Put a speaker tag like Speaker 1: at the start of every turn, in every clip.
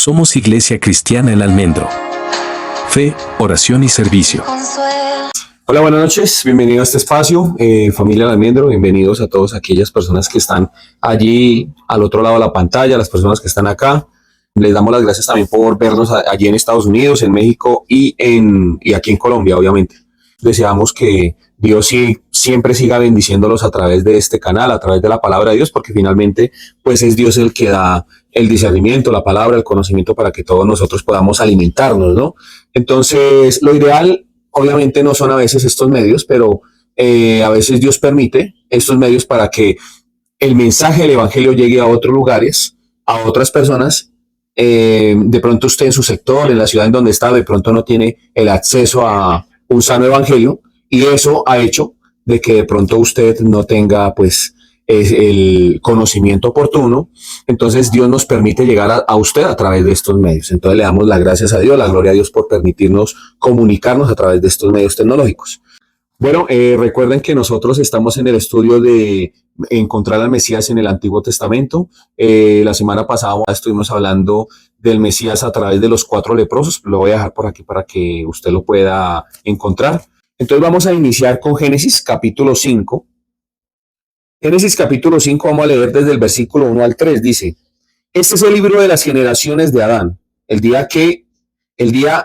Speaker 1: Somos Iglesia Cristiana El Almendro. Fe, oración y servicio.
Speaker 2: Hola, buenas noches, bienvenido a este espacio, familia El Almendro, bienvenidos a todas aquellas personas que están allí al otro lado de la pantalla, las personas que están acá. Les damos las gracias también por vernos allí en Estados Unidos, en México y aquí en Colombia, obviamente. Deseamos que Dios siempre siga bendiciéndolos a través de este canal, a través de la palabra de Dios, porque finalmente pues es Dios el que da el discernimiento, la palabra, el conocimiento para que todos nosotros podamos alimentarnos, ¿no? Entonces, lo ideal, obviamente, no son a veces estos medios, pero a veces Dios permite estos medios para que el mensaje del evangelio llegue a otros lugares, a otras personas. De pronto usted en su sector, en la ciudad en donde está, de pronto no tiene el acceso a un sano evangelio, y eso ha hecho de que de pronto usted no tenga pues el conocimiento oportuno. Entonces Dios nos permite llegar a usted a través de estos medios. Entonces le damos las gracias a Dios, la gloria a Dios por permitirnos comunicarnos a través de estos medios tecnológicos. Bueno, recuerden que nosotros estamos en el estudio de encontrar al Mesías en el Antiguo Testamento. La semana pasada estuvimos hablando del Mesías a través de los 4 leprosos. Lo voy a dejar por aquí para que usted lo pueda encontrar. Entonces vamos a iniciar con Génesis capítulo 5. Génesis capítulo 5, vamos a leer desde el versículo 1 al 3. Dice: este es el libro de las generaciones de Adán, el día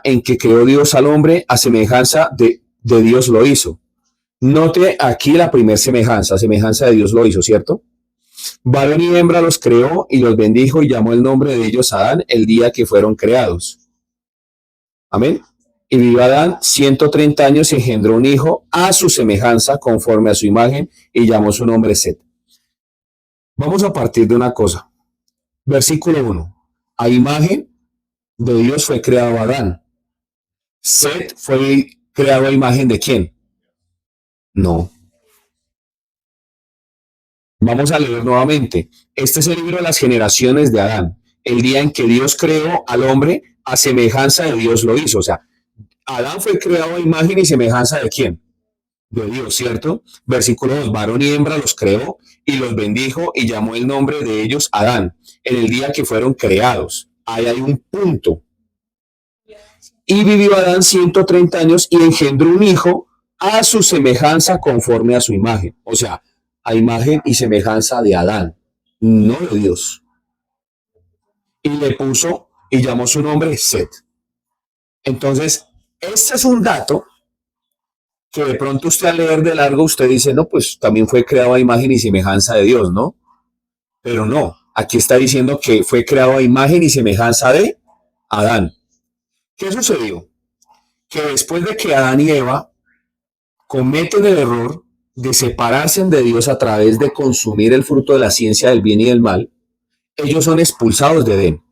Speaker 2: en que creó Dios al hombre, a semejanza de Dios lo hizo. Note aquí la primera semejanza de Dios lo hizo, ¿cierto? Varón y hembra los creó y los bendijo y llamó el nombre de ellos Adán el día que fueron creados. Amén. Y vivió Adán 130 años y engendró un hijo a su semejanza, conforme a su imagen, y llamó su nombre Set. Vamos a partir de una cosa. Versículo 1. A imagen de Dios fue creado Adán. Set fue creado a imagen ¿de quién? No. Vamos a leer nuevamente. Este es el libro de las generaciones de Adán. El día en que Dios creó al hombre, a semejanza de Dios lo hizo. O sea, Adán fue creado a imagen y semejanza ¿de quién? De Dios, ¿cierto? Versículo 2. Varón y hembra los creó y los bendijo y llamó el nombre de ellos Adán, en el día que fueron creados. Ahí hay un punto. Y vivió Adán 130 años y engendró un hijo a su semejanza, conforme a su imagen. O sea, a imagen y semejanza de Adán, no de Dios. Y le puso y llamó su nombre Set. Entonces, este es un dato que de pronto usted al leer de largo, usted dice, no, pues también fue creado a imagen y semejanza de Dios, ¿no? Pero no, aquí está diciendo que fue creado a imagen y semejanza de Adán. ¿Qué sucedió? Que después de que Adán y Eva cometen el error de separarse de Dios a través de consumir el fruto de la ciencia del bien y del mal, ellos son expulsados de Edén.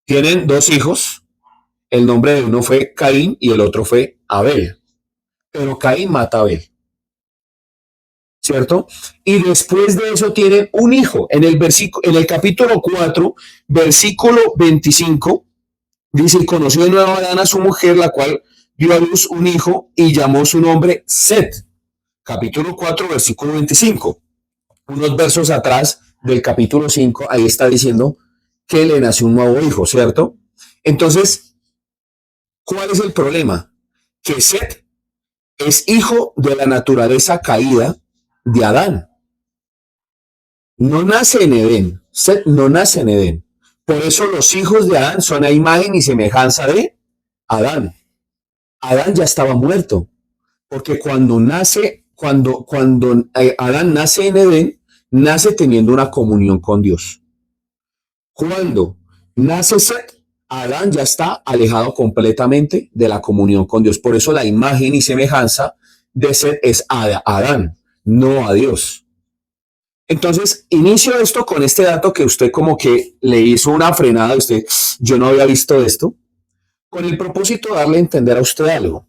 Speaker 2: Tienen 2 hijos, el nombre de uno fue Caín y el otro fue Abel. Pero Caín mata a Abel, ¿cierto? Y después de eso tienen un hijo. En el capítulo 4, versículo 25, dice: y conoció de nuevo Adán a su mujer, la cual dio a luz un hijo y llamó su nombre Set. Capítulo 4, versículo 25. Unos versos atrás del capítulo 5, ahí está diciendo que le nació un nuevo hijo, ¿cierto? Entonces, ¿cuál es el problema? Que Set es hijo de la naturaleza caída de Adán. No nace en Edén. Set no nace en Edén. Por eso los hijos de Adán son a imagen y semejanza de Adán. Adán ya estaba muerto, porque cuando Adán nace en Edén, nace teniendo una comunión con Dios. Cuando nace Set, Adán ya está alejado completamente de la comunión con Dios. Por eso la imagen y semejanza de Set es a Adán, no a Dios. Entonces, inicio esto con este dato que usted como que le hizo una frenada. Yo no había visto esto, con el propósito de darle a entender a usted algo.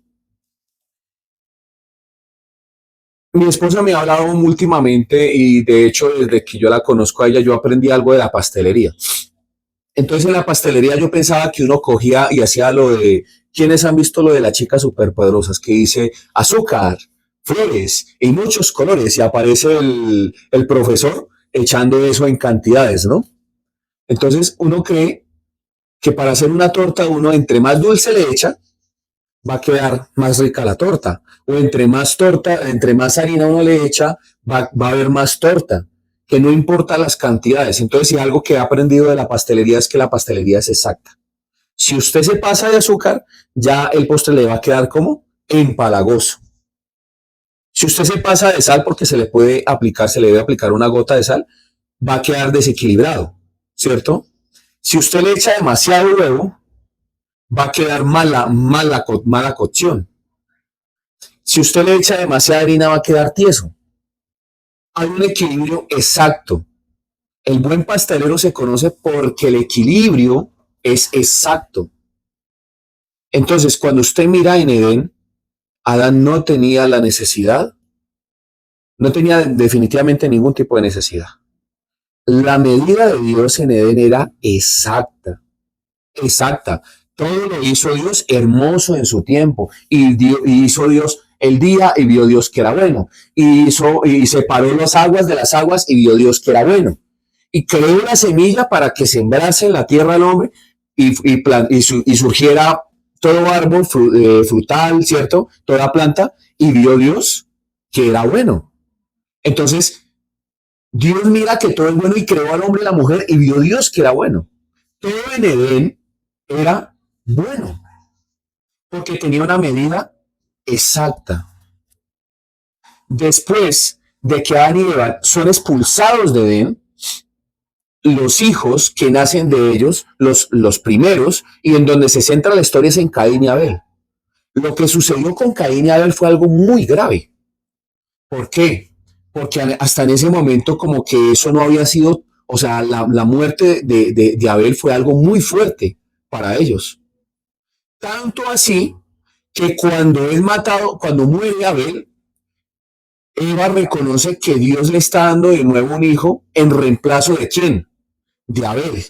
Speaker 2: Mi esposa me ha hablado últimamente, y de hecho desde que yo la conozco a ella, yo aprendí algo de la pastelería. Entonces en la pastelería yo pensaba que uno cogía y hacía lo de, ¿quiénes han visto lo de las chicas superpoderosas? Que dice azúcar, flores y muchos colores, y aparece el profesor echando eso en cantidades, ¿no? Entonces uno cree que para hacer una torta uno entre más dulce le echa, va a quedar más rica la torta. O entre más harina uno le echa, va a haber más torta. Que no importa las cantidades. Entonces, si algo que he aprendido de la pastelería es que la pastelería es exacta. Si usted se pasa de azúcar, ya el postre le va a quedar como empalagoso. Si usted se pasa de sal, porque se le debe aplicar una gota de sal, va a quedar desequilibrado, ¿cierto? Si usted le echa demasiado huevo, va a quedar mala cocción. Si usted le echa demasiada harina, va a quedar tieso. Hay un equilibrio exacto. El buen pastelero se conoce porque el equilibrio es exacto. Entonces, cuando usted mira en Edén, Adán no tenía la necesidad, no tenía definitivamente ningún tipo de necesidad. La medida de Dios en Edén era exacta, exacta. Todo lo hizo Dios hermoso en su tiempo. Y hizo Dios el día y vio Dios que era bueno. Y separó las aguas de las aguas y vio Dios que era bueno. Y creó una semilla para que sembrase en la tierra al hombre y surgiera todo árbol frutal, ¿cierto? Toda planta. Y vio Dios que era bueno. Entonces, Dios mira que todo es bueno y creó al hombre y la mujer y vio Dios que era bueno. Todo en Edén era bueno, porque tenía una medida exacta. Después de que Adán y Eva son expulsados de Edén, los hijos que nacen de ellos, los primeros, y en donde se centra la historia es en Caín y Abel. Lo que sucedió con Caín y Abel fue algo muy grave. ¿Por qué? Porque hasta en ese momento como que eso no había sido, o sea, la muerte de Abel fue algo muy fuerte para ellos. Tanto así que cuando es matado, cuando muere Abel, Eva reconoce que Dios le está dando de nuevo un hijo en reemplazo de quién? De Abel,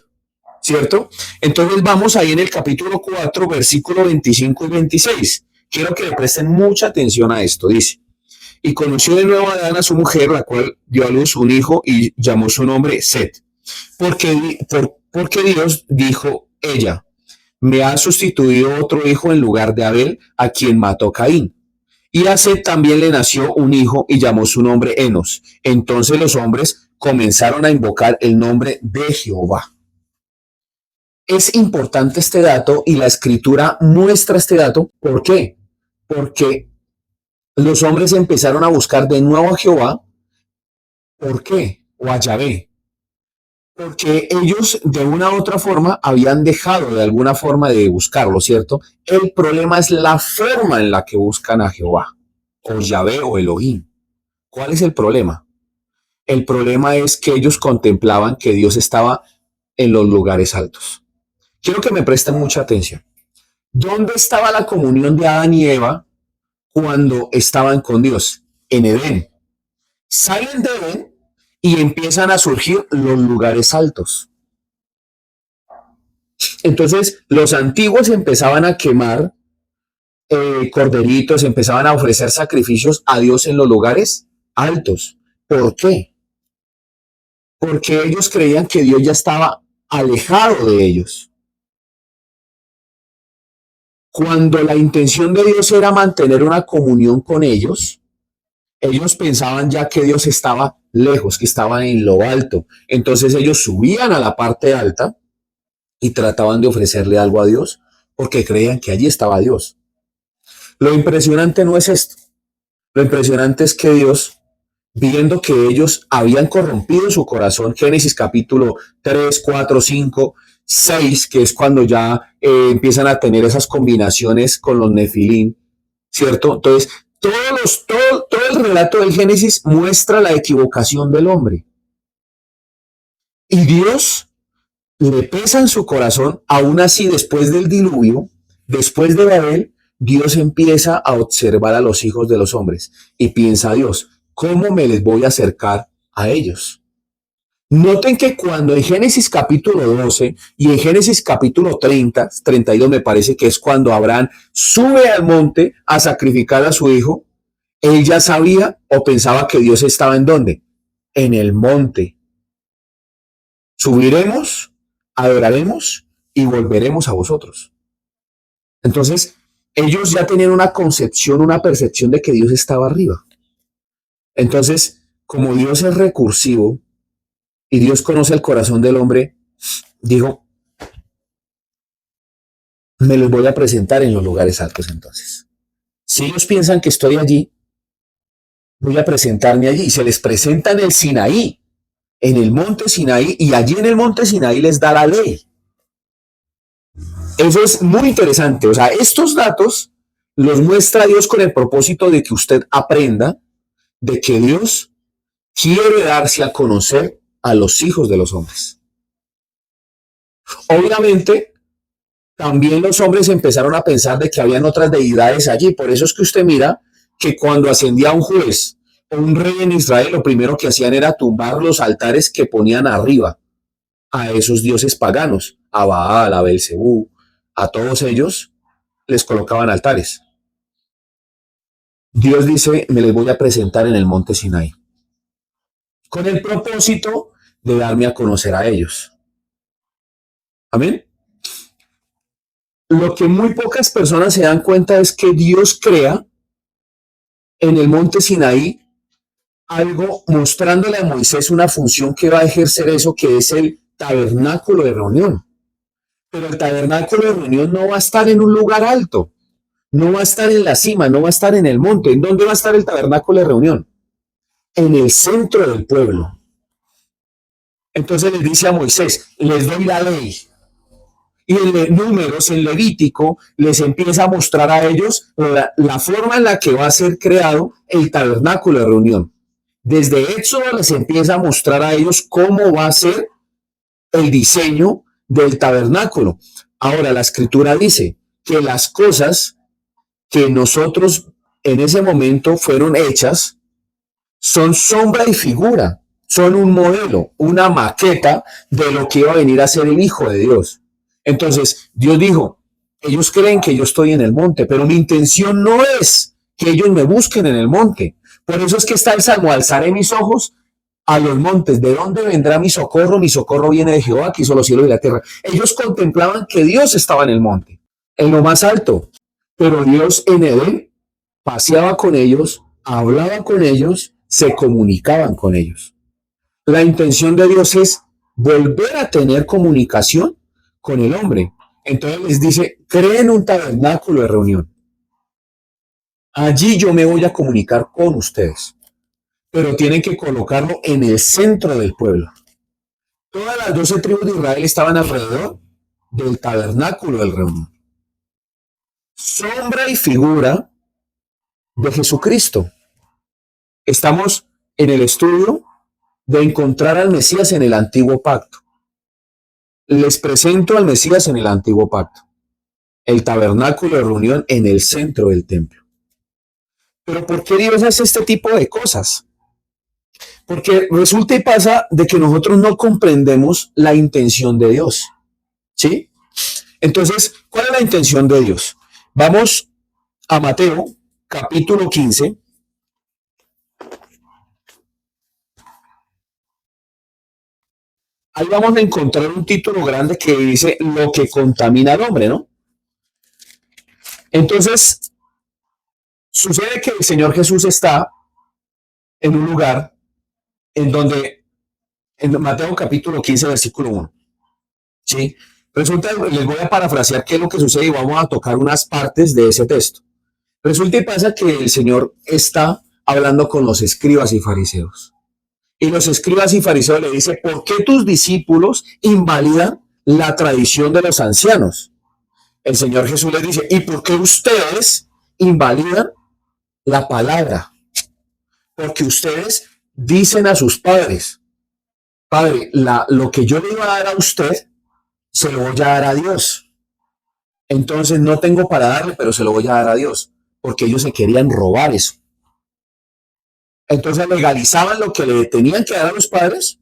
Speaker 2: ¿cierto? Entonces vamos ahí en el capítulo 4, versículo 25 y 26. Quiero que le presten mucha atención a esto. Dice, y conoció de nuevo a Adán a su mujer, la cual dio a luz un hijo y llamó su nombre Set. Porque Dios dijo ella, me ha sustituido otro hijo en lugar de Abel, a quien mató Caín. Y a Set también le nació un hijo y llamó su nombre Enos. Entonces los hombres comenzaron a invocar el nombre de Jehová. Es importante este dato y la escritura muestra este dato. ¿Por qué? Porque los hombres empezaron a buscar de nuevo a Jehová. ¿Por qué? O a Yahvé. Porque ellos de una u otra forma habían dejado de alguna forma de buscarlo, ¿cierto? El problema es la forma en la que buscan a Jehová, o Yahvé o Elohim. ¿Cuál es el problema? El problema es que ellos contemplaban que Dios estaba en los lugares altos. Quiero que me presten mucha atención. ¿Dónde estaba la comunión de Adán y Eva cuando estaban con Dios? En Edén. Salen de Edén y empiezan a surgir los lugares altos. Entonces, los antiguos empezaban a quemar corderitos, empezaban a ofrecer sacrificios a Dios en los lugares altos. ¿Por qué? Porque ellos creían que Dios ya estaba alejado de ellos. Cuando la intención de Dios era mantener una comunión con ellos pensaban ya que Dios estaba lejos, que estaba en lo alto. Entonces ellos subían a la parte alta y trataban de ofrecerle algo a Dios porque creían que allí estaba Dios. Lo impresionante no es esto. Lo impresionante es que Dios, viendo que ellos habían corrompido su corazón, Génesis capítulo 3, 4, 5, 6, que es cuando ya empiezan a tener esas combinaciones con los Nefilim, ¿cierto? Entonces, todo el relato del Génesis muestra la equivocación del hombre. Y Dios le pesa en su corazón, aún así después del diluvio, después de Babel, Dios empieza a observar a los hijos de los hombres y piensa Dios, ¿cómo me les voy a acercar a ellos? Noten que cuando en Génesis capítulo 12 y en Génesis capítulo 30, 32 me parece que es cuando Abraham sube al monte a sacrificar a su hijo, él ya sabía o pensaba que Dios estaba ¿en dónde? En el monte. Subiremos, adoraremos y volveremos a vosotros. Entonces, ellos ya tenían una concepción, una percepción de que Dios estaba arriba. Entonces, como Dios es recursivo y Dios conoce el corazón del hombre, dijo, me los voy a presentar en los lugares altos entonces. Si ellos piensan que estoy allí, voy a presentarme allí. Y se les presenta en el Sinaí, en el monte Sinaí, y allí en el monte Sinaí les da la ley. Eso es muy interesante. O sea, estos datos los muestra Dios con el propósito de que usted aprenda de que Dios quiere darse a conocer a los hijos de los hombres. Obviamente, también los hombres empezaron a pensar de que habían otras deidades allí. Por eso es que usted mira que cuando ascendía un juez o un rey en Israel, lo primero que hacían era tumbar los altares que ponían arriba a esos dioses paganos, a Baal, a Belcebú, a todos ellos les colocaban altares. Dios dice, me les voy a presentar en el monte Sinaí, con el propósito de darme a conocer a ellos. Amén. Lo que muy pocas personas se dan cuenta es que Dios crea en el monte Sinaí algo mostrándole a Moisés una función que va a ejercer eso, que es el tabernáculo de reunión. Pero el tabernáculo de reunión no va a estar en un lugar alto, no va a estar en la cima, no va a estar en el monte. ¿En dónde va a estar el tabernáculo de reunión? En el centro del pueblo. Entonces les dice a Moisés, les doy la ley. Y en Números, en Levítico, les empieza a mostrar a ellos la forma en la que va a ser creado el tabernáculo de reunión. Desde Éxodo les empieza a mostrar a ellos cómo va a ser el diseño del tabernáculo. Ahora, la escritura dice que las cosas que nosotros en ese momento fueron hechas son sombra y figura, son un modelo, una maqueta de lo que iba a venir a ser el Hijo de Dios. Entonces, Dios dijo, ellos creen que yo estoy en el monte, pero mi intención no es que ellos me busquen en el monte. Por eso es que está el Salmo, alzaré mis ojos a los montes. ¿De dónde vendrá mi socorro? Mi socorro viene de Jehová, que hizo los cielos y la tierra. Ellos contemplaban que Dios estaba en el monte, en lo más alto. Pero Dios en Edén paseaba con ellos, hablaba con ellos, se comunicaban con ellos. La intención de Dios es volver a tener comunicación con el hombre. Entonces les dice, creen un tabernáculo de reunión. Allí yo me voy a comunicar con ustedes, pero tienen que colocarlo en el centro del pueblo. Todas las 12 tribus de Israel estaban alrededor del tabernáculo de reunión. Sombra y figura de Jesucristo. Estamos en el estudio de encontrar al Mesías en el antiguo pacto. Les presento al Mesías en el antiguo pacto. El tabernáculo de reunión en el centro del templo. Pero ¿por qué Dios hace este tipo de cosas? Porque resulta y pasa de que nosotros no comprendemos la intención de Dios. ¿Sí? Entonces, ¿cuál es la intención de Dios? Vamos a Mateo, capítulo 15. Ahí vamos a encontrar un título grande que dice lo que contamina al hombre, ¿no? Entonces, sucede que el Señor Jesús está en un lugar en donde, en Mateo capítulo 15, versículo 1, ¿sí? Resulta, les voy a parafrasear qué es lo que sucede y vamos a tocar unas partes de ese texto. Resulta y pasa que el Señor está hablando con los escribas y fariseos. Y los escribas y fariseos le dicen, ¿por qué tus discípulos invalidan la tradición de los ancianos? El Señor Jesús les dice, ¿y por qué ustedes invalidan la palabra? Porque ustedes dicen a sus padres, Padre, lo que yo le iba a dar a usted, se lo voy a dar a Dios. Entonces no tengo para darle, pero se lo voy a dar a Dios. Porque ellos se querían robar eso. Entonces legalizaban lo que le tenían que dar a los padres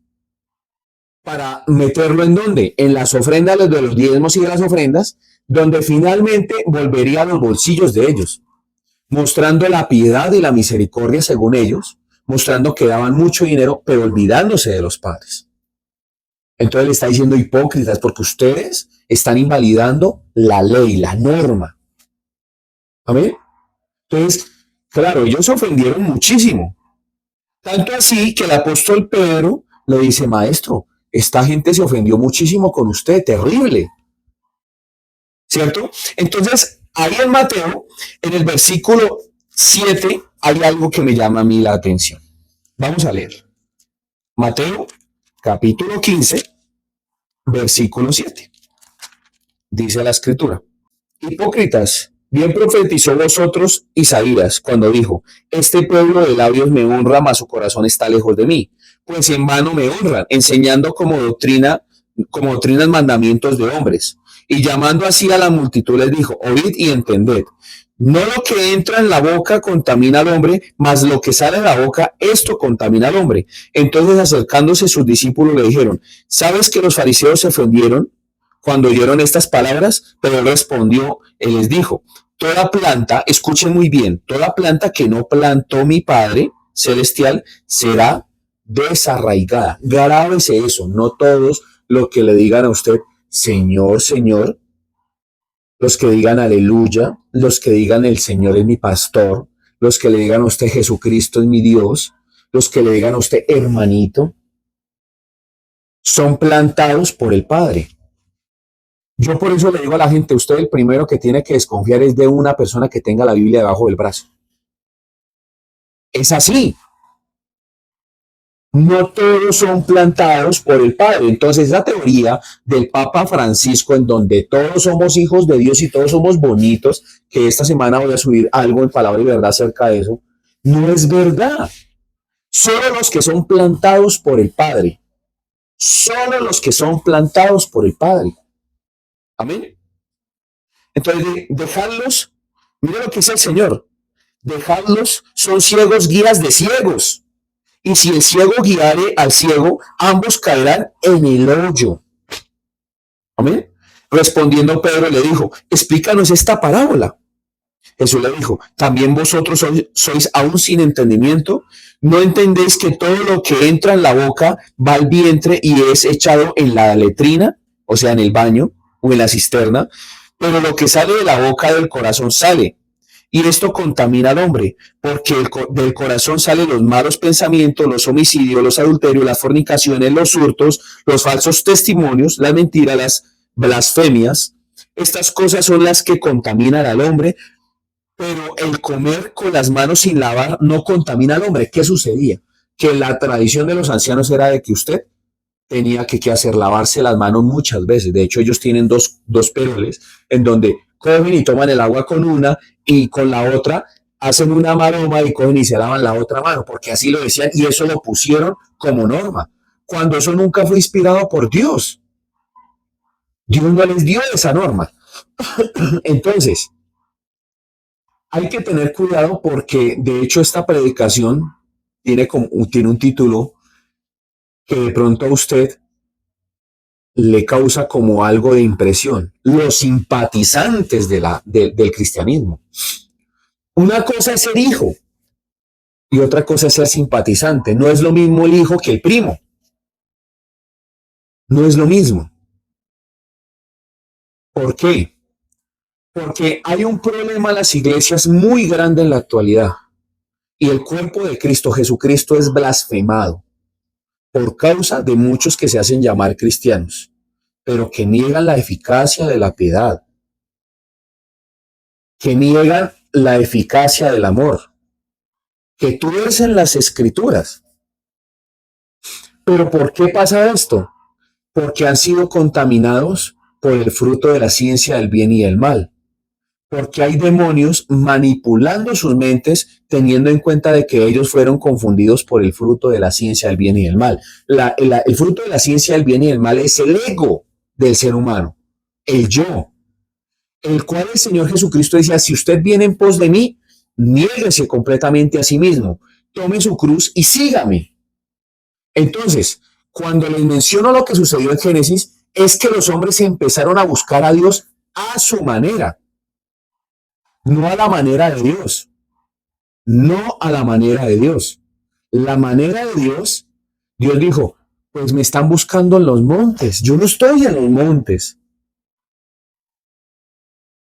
Speaker 2: para meterlo en dónde, en las ofrendas de los diezmos y de las ofrendas, donde finalmente volvería a los bolsillos de ellos, mostrando la piedad y la misericordia según ellos, mostrando que daban mucho dinero, pero olvidándose de los padres. Entonces le está diciendo hipócritas porque ustedes están invalidando la ley, la norma. ¿Amén? Entonces, claro, ellos se ofendieron muchísimo. Tanto así que el apóstol Pedro le dice, maestro, esta gente se ofendió muchísimo con usted, terrible. ¿Cierto? Entonces, ahí en Mateo, en el versículo 7, hay algo que me llama a mí la atención. Vamos a leer. Mateo, capítulo 15, versículo 7. Dice la escritura. Hipócritas, bien profetizó vosotros Isaías cuando dijo, este pueblo de labios me honra, mas su corazón está lejos de mí. Pues en vano me honran, enseñando como doctrinas mandamientos de hombres. Y llamando así a la multitud les dijo, oíd y entended. No lo que entra en la boca contamina al hombre, mas lo que sale de la boca, esto contamina al hombre. Entonces acercándose sus discípulos le dijeron, ¿sabes que los fariseos se ofendieron cuando oyeron estas palabras? Pero él respondió, él les dijo, toda planta, escuchen muy bien, toda planta que no plantó mi Padre celestial será desarraigada. Grábese eso, no todos lo que le digan a usted, Señor, Señor, los que digan aleluya, los que digan el Señor es mi pastor, los que le digan a usted Jesucristo es mi Dios, los que le digan a usted hermanito, son plantados por el Padre. Yo por eso le digo a la gente, usted el primero que tiene que desconfiar es de una persona que tenga la Biblia debajo del brazo. Es así. No todos son plantados por el Padre. Entonces, esa teoría del Papa Francisco, en donde todos somos hijos de Dios y todos somos bonitos, que esta semana voy a subir algo en Palabra y Verdad acerca de eso, no es verdad. Solo los que son plantados por el Padre. Solo los que son plantados por el Padre. Amén. Entonces, dejarlos, mira lo que dice el Señor, dejarlos son ciegos guías de ciegos. Y si el ciego guiare al ciego, ambos caerán en el hoyo. Amén. Respondiendo Pedro le dijo, explícanos esta parábola. Jesús le dijo, también vosotros sois aún sin entendimiento. ¿No entendéis que todo lo que entra en la boca va al vientre y es echado en la letrina, o sea, en el baño o en la cisterna? Pero lo que sale de la boca del corazón sale. Y esto contamina al hombre, porque del corazón salen los malos pensamientos, los homicidios, los adulterios, las fornicaciones, los hurtos, los falsos testimonios, las mentiras, las blasfemias. Estas cosas son las que contaminan al hombre, pero el comer con las manos sin lavar no contamina al hombre. ¿Qué sucedía? Que la tradición de los ancianos era de que usted tenía que hacer lavarse las manos muchas veces. De hecho, ellos tienen dos peroles en donde cogen y toman el agua con una y con la otra hacen una maroma y cogen y se lavan la otra mano, porque así lo decían y eso lo pusieron como norma, cuando eso nunca fue inspirado por Dios. Dios no les dio esa norma. Entonces, hay que tener cuidado porque de hecho esta predicación tiene un título que de pronto a usted le causa como algo de impresión. Los simpatizantes del cristianismo. Una cosa es ser hijo y otra cosa es ser simpatizante. No es lo mismo el hijo que el primo. No es lo mismo. ¿Por qué? Porque hay un problema en las iglesias muy grande en la actualidad y el cuerpo de Cristo Jesucristo es blasfemado por causa de muchos que se hacen llamar cristianos, pero que niegan la eficacia de la piedad, que niegan la eficacia del amor, que tuercen las escrituras. ¿Pero por qué pasa esto? Porque han sido contaminados por el fruto de la ciencia del bien y del mal. Porque hay demonios manipulando sus mentes teniendo en cuenta de que ellos fueron confundidos por el fruto de la ciencia del bien y del mal. El fruto de la ciencia del bien y del mal es el ego del ser humano, el yo, el cual el Señor Jesucristo decía, si usted viene en pos de mí, niéguese completamente a sí mismo, tome su cruz y sígame. Entonces, cuando les menciono lo que sucedió en Génesis, es que los hombres empezaron a buscar a Dios a su manera. No a la manera de Dios. No a la manera de Dios. La manera de Dios, Dios dijo, Pues me están buscando en los montes. Yo no estoy en los montes.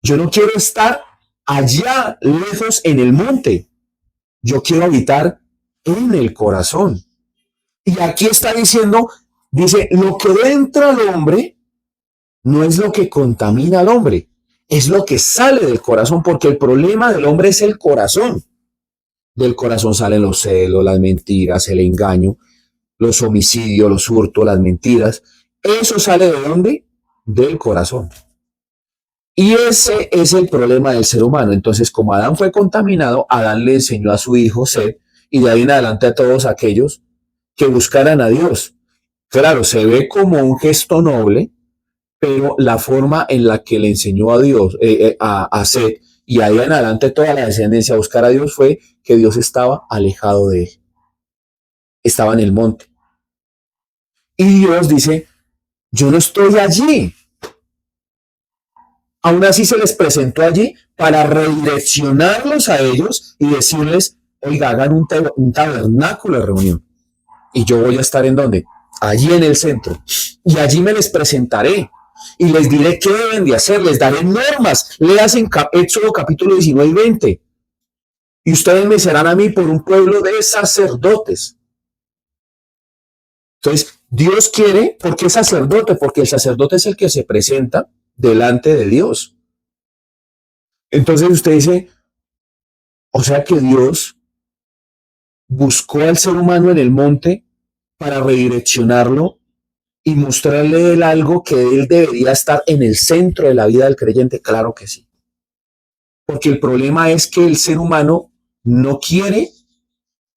Speaker 2: Yo no quiero estar allá lejos en el monte. Yo quiero habitar en el corazón. Y aquí está diciendo, dice, lo que entra al hombre no es lo que contamina al hombre, es lo que sale del corazón, porque el problema del hombre es el corazón. Del corazón salen los celos, las mentiras, el engaño, los homicidios, los hurtos, las mentiras. Eso sale de dónde? Del corazón. Y ese es el problema del ser humano. Entonces, como Adán fue contaminado, Adán le enseñó a su hijo Set, y de ahí en adelante a todos aquellos que buscaran a Dios. Claro, se ve como un gesto noble, pero la forma en la que le enseñó a Dios, a Set, y ahí en adelante toda la descendencia a buscar a Dios fue que Dios estaba alejado de él. Estaba en el monte. Y Dios dice, yo no estoy allí. Aún así se les presentó allí para redireccionarlos a ellos y decirles, oiga, hagan un tabernáculo de reunión. Y yo voy a estar ¿en dónde? Allí en el centro. Y allí me les presentaré. Y les diré qué deben de hacer. Les daré normas. Leas en Éxodo capítulo 19 y 20. Y ustedes me serán a mí por un pueblo de sacerdotes. Entonces, Dios quiere, ¿por qué sacerdote? Porque el sacerdote es el que se presenta delante de Dios. Entonces usted dice, o sea que Dios buscó al ser humano en el monte para redireccionarlo y mostrarle a él algo que él debería estar en el centro de la vida del creyente. Claro que sí. Porque el problema es que el ser humano no quiere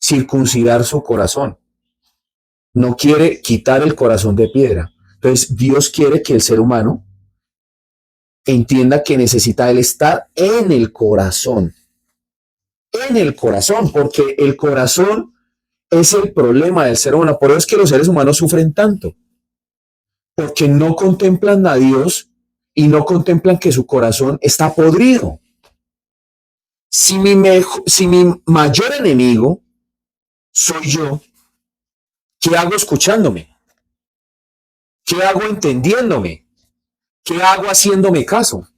Speaker 2: circuncidar su corazón. No quiere quitar el corazón de piedra. Entonces Dios quiere que el ser humano entienda que necesita él estar en el corazón. En el corazón, porque el corazón es el problema del ser humano. Por eso es que los seres humanos sufren tanto. Porque no contemplan a Dios y no contemplan que su corazón está podrido. Si mi mayor enemigo soy yo, ¿qué hago escuchándome? ¿Qué hago entendiéndome? ¿Qué hago haciéndome caso?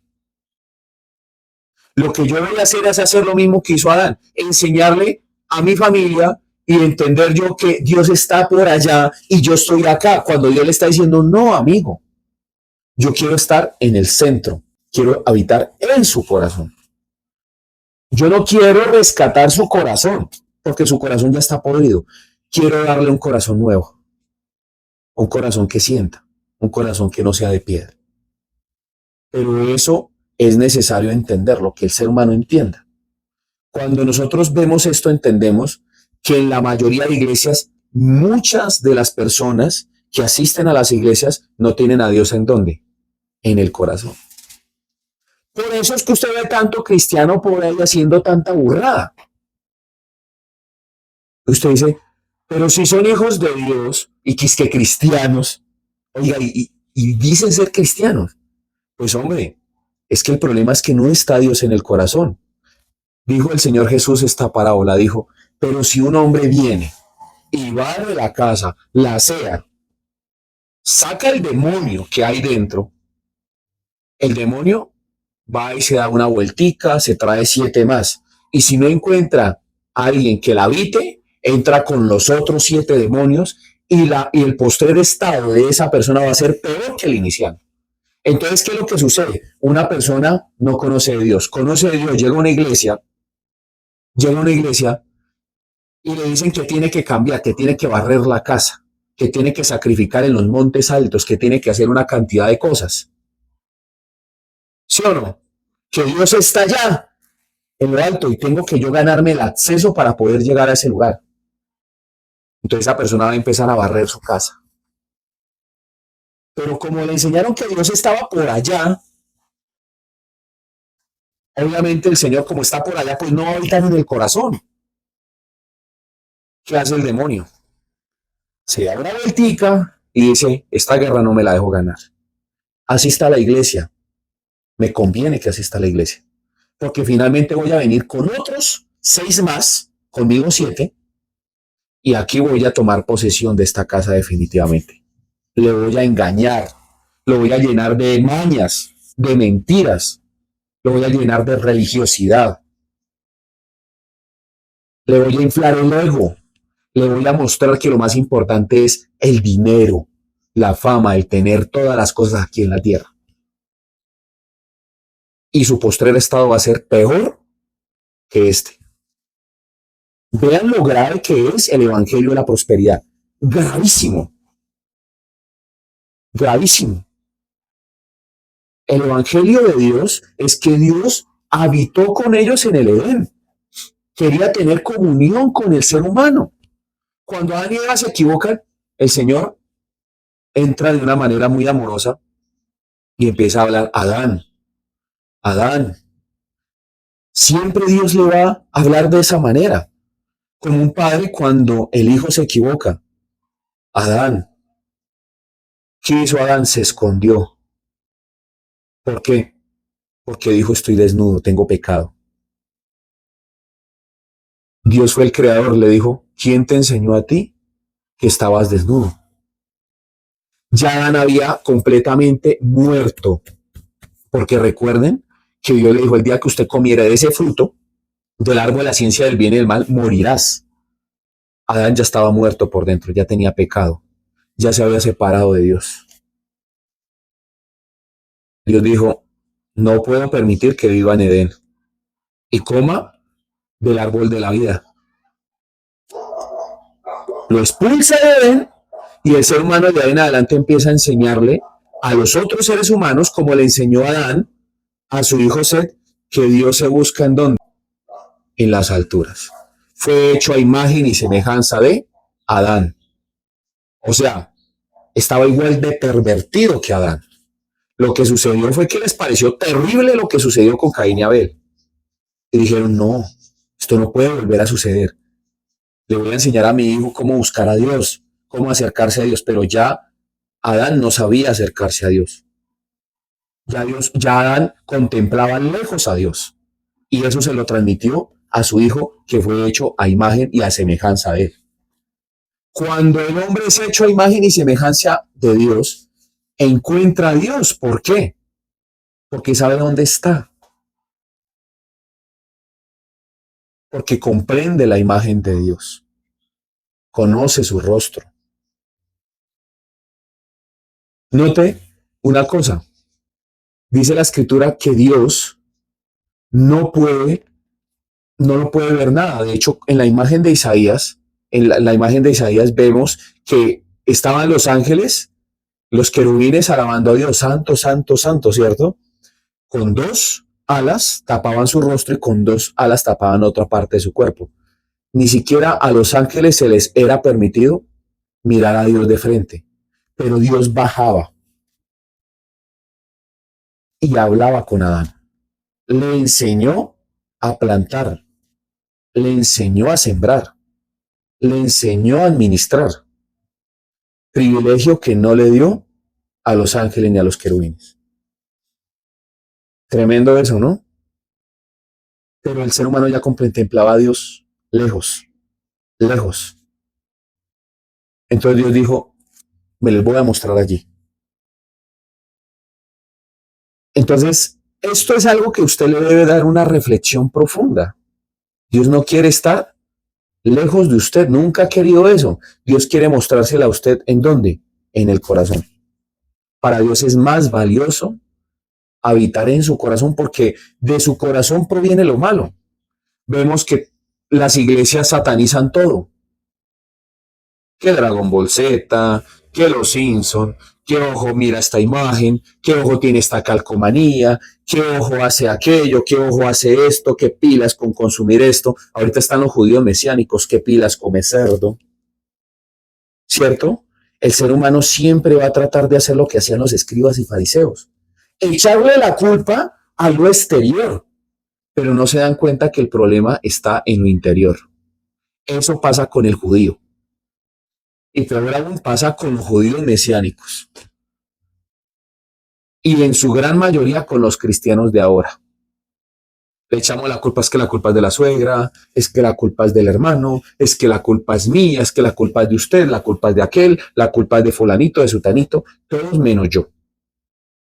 Speaker 2: Lo que yo voy a hacer es hacer lo mismo que hizo Adán, enseñarle a mi familia y entender yo que Dios está por allá y yo estoy acá, cuando Dios le está diciendo, no, amigo, yo quiero estar en el centro, quiero habitar en su corazón. Yo no quiero rescatar su corazón, porque su corazón ya está podrido. Quiero darle un corazón nuevo, un corazón que sienta, un corazón que no sea de piedra. Pero eso es necesario entenderlo, que el ser humano entienda. Cuando nosotros vemos esto, entendemos que en la mayoría de iglesias, muchas de las personas que asisten a las iglesias no tienen a Dios ¿en dónde? En el corazón. Por eso es que usted ve tanto cristiano por ahí haciendo tanta burrada. Usted dice, pero si son hijos de Dios y que cristianos, oiga, y dicen ser cristianos, pues hombre, es que el problema es que no está Dios en el corazón. Dijo el Señor Jesús esta parábola, dijo, pero si un hombre viene y va de la casa, la asea, saca el demonio que hay dentro, el demonio va y se da una vueltica, se trae 7 más. Y si no encuentra a alguien que la habite, entra con los otros 7 demonios y el postrer estado de esa persona va a ser peor que el inicial. Entonces, ¿qué es lo que sucede? Una persona no conoce de Dios, conoce de Dios, llega a una iglesia y le dicen que tiene que cambiar, que tiene que barrer la casa, que tiene que sacrificar en los montes altos, que tiene que hacer una cantidad de cosas. ¿Sí o no? Que Dios está allá, en lo alto, y tengo que yo ganarme el acceso para poder llegar a ese lugar. Entonces esa persona va a empezar a barrer su casa. Pero como le enseñaron que Dios estaba por allá, obviamente el Señor, como está por allá, pues no habita en el corazón. ¿Qué hace el demonio? Se da una vueltica y dice, esta guerra no me la dejo ganar. Así está la iglesia. Me conviene que así está la iglesia. Porque finalmente voy a venir con otros 6 más, conmigo 7, y aquí voy a tomar posesión de esta casa definitivamente. Le voy a engañar, lo voy a llenar de mañas, de mentiras, lo voy a llenar de religiosidad, le voy a inflar el ego, le voy a mostrar que lo más importante es el dinero, la fama, el tener todas las cosas aquí en la tierra. Y su postrer estado va a ser peor que este. Vean lo grave que es el evangelio de la prosperidad. Gravísimo, gravísimo. El evangelio de Dios es que Dios habitó con ellos en el Edén. Quería tener comunión con el ser humano. Cuando Adán y Eva se equivocan, el Señor entra de una manera muy amorosa y empieza a hablar: Adán, Adán. Siempre Dios le va a hablar de esa manera, como un padre cuando el hijo se equivoca. Adán. ¿Qué hizo Adán? Se escondió. ¿Por qué? Porque dijo: estoy desnudo, tengo pecado. Dios fue el creador, le dijo: ¿quién te enseñó a ti que estabas desnudo? Ya Adán había completamente muerto, porque recuerden que Dios le dijo: el día que usted comiera de ese fruto, del árbol de la ciencia del bien y del mal, morirás. Adán ya estaba muerto por dentro, ya tenía pecado, ya se había separado de Dios. Dios dijo: no puedo permitir que viva en Edén y coma del árbol de la vida. Lo expulsa de Edén y el ser humano de ahí en adelante empieza a enseñarle a los otros seres humanos, como le enseñó a Adán a su hijo Set, que Dios se busca en dónde, en las alturas. Fue hecho a imagen y semejanza de Adán. O sea, estaba igual de pervertido que Adán. Lo que sucedió fue que les pareció terrible lo que sucedió con Caín y Abel. Y dijeron: no, esto no puede volver a suceder. Le voy a enseñar a mi hijo cómo buscar a Dios, cómo acercarse a Dios. Pero ya Adán no sabía acercarse a Dios. Ya Adán contemplaba lejos a Dios. Y eso se lo transmitió a su hijo, que fue hecho a imagen y a semejanza de él. Cuando el hombre es hecho a imagen y semejanza de Dios, encuentra a Dios. ¿Por qué? Porque sabe dónde está. Porque comprende la imagen de Dios. Conoce su rostro. Note una cosa. Dice la escritura que Dios no lo puede ver nada. De hecho, en la imagen de Isaías, la imagen de Isaías vemos que estaban los ángeles, los querubines alabando a Dios: santo, santo, santo, ¿cierto? Con dos alas tapaban su rostro y con dos alas tapaban otra parte de su cuerpo. Ni siquiera a los ángeles se les era permitido mirar a Dios de frente, pero Dios bajaba y hablaba con Adán. Le enseñó a plantar, le enseñó a sembrar, le enseñó a administrar, privilegio que no le dio a los ángeles ni a los querubines. Tremendo eso, ¿no? Pero el ser humano ya contemplaba a Dios lejos, lejos. Entonces Dios dijo: me les voy a mostrar allí. Entonces, esto es algo que usted le debe dar una reflexión profunda. Dios no quiere estar lejos de usted, nunca ha querido eso. Dios quiere mostrársela a usted, ¿en dónde? En el corazón. Para Dios es más valioso habitar en su corazón, porque de su corazón proviene lo malo. Vemos que las iglesias satanizan todo. Que Dragon Ball Z, que los Simpson, que ojo mira esta imagen, que ojo tiene esta calcomanía, que ojo hace aquello, que ojo hace esto, que pilas con consumir esto. Ahorita están los judíos mesiánicos: que pilas come cerdo. ¿Cierto? El ser humano siempre va a tratar de hacer lo que hacían los escribas y fariseos: echarle la culpa a lo exterior, pero no se dan cuenta que el problema está en lo interior. Eso pasa con el judío. Y peor aún pasa con los judíos mesiánicos. Y en su gran mayoría con los cristianos de ahora. Le echamos la culpa, es que la culpa es de la suegra, es que la culpa es del hermano, es que la culpa es mía, es que la culpa es de usted, la culpa es de aquel, la culpa es de fulanito, de sutanito, todos menos yo.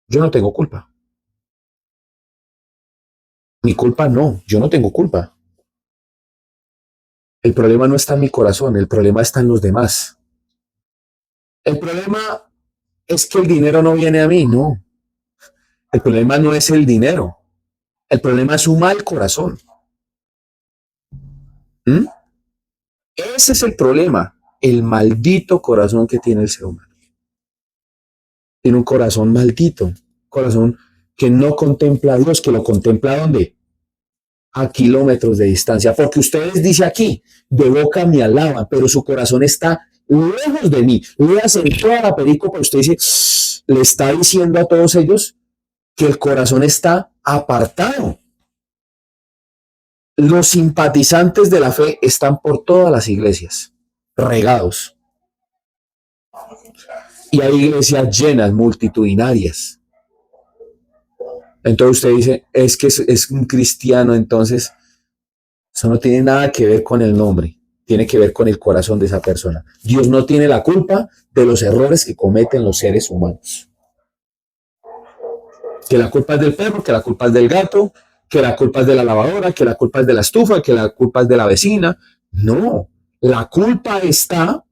Speaker 2: Yo no tengo culpa. Mi culpa no, yo no tengo culpa. El problema no está en mi corazón, el problema está en los demás. El problema es que el dinero no viene a mí, no. El problema no es el dinero, el problema es un mal corazón. ¿Mm? Ese es el problema, el maldito corazón que tiene el ser humano. Tiene un corazón maldito, corazón que no contempla a Dios, que lo contempla ¿dónde? A kilómetros de distancia, porque ustedes dice aquí, de boca me alaban, pero su corazón está lejos de mí. Léase en toda la película, usted dice, le está diciendo a todos ellos que el corazón está apartado. Los simpatizantes de la fe están por todas las iglesias, regados. Y hay iglesias llenas, multitudinarias. Entonces usted dice, es que es un cristiano, entonces eso no tiene nada que ver con el nombre, tiene que ver con el corazón de esa persona. Dios no tiene la culpa de los errores que cometen los seres humanos. Que la culpa es del perro, que la culpa es del gato, que la culpa es de la lavadora, que la culpa es de la estufa, que la culpa es de la vecina. No, la culpa está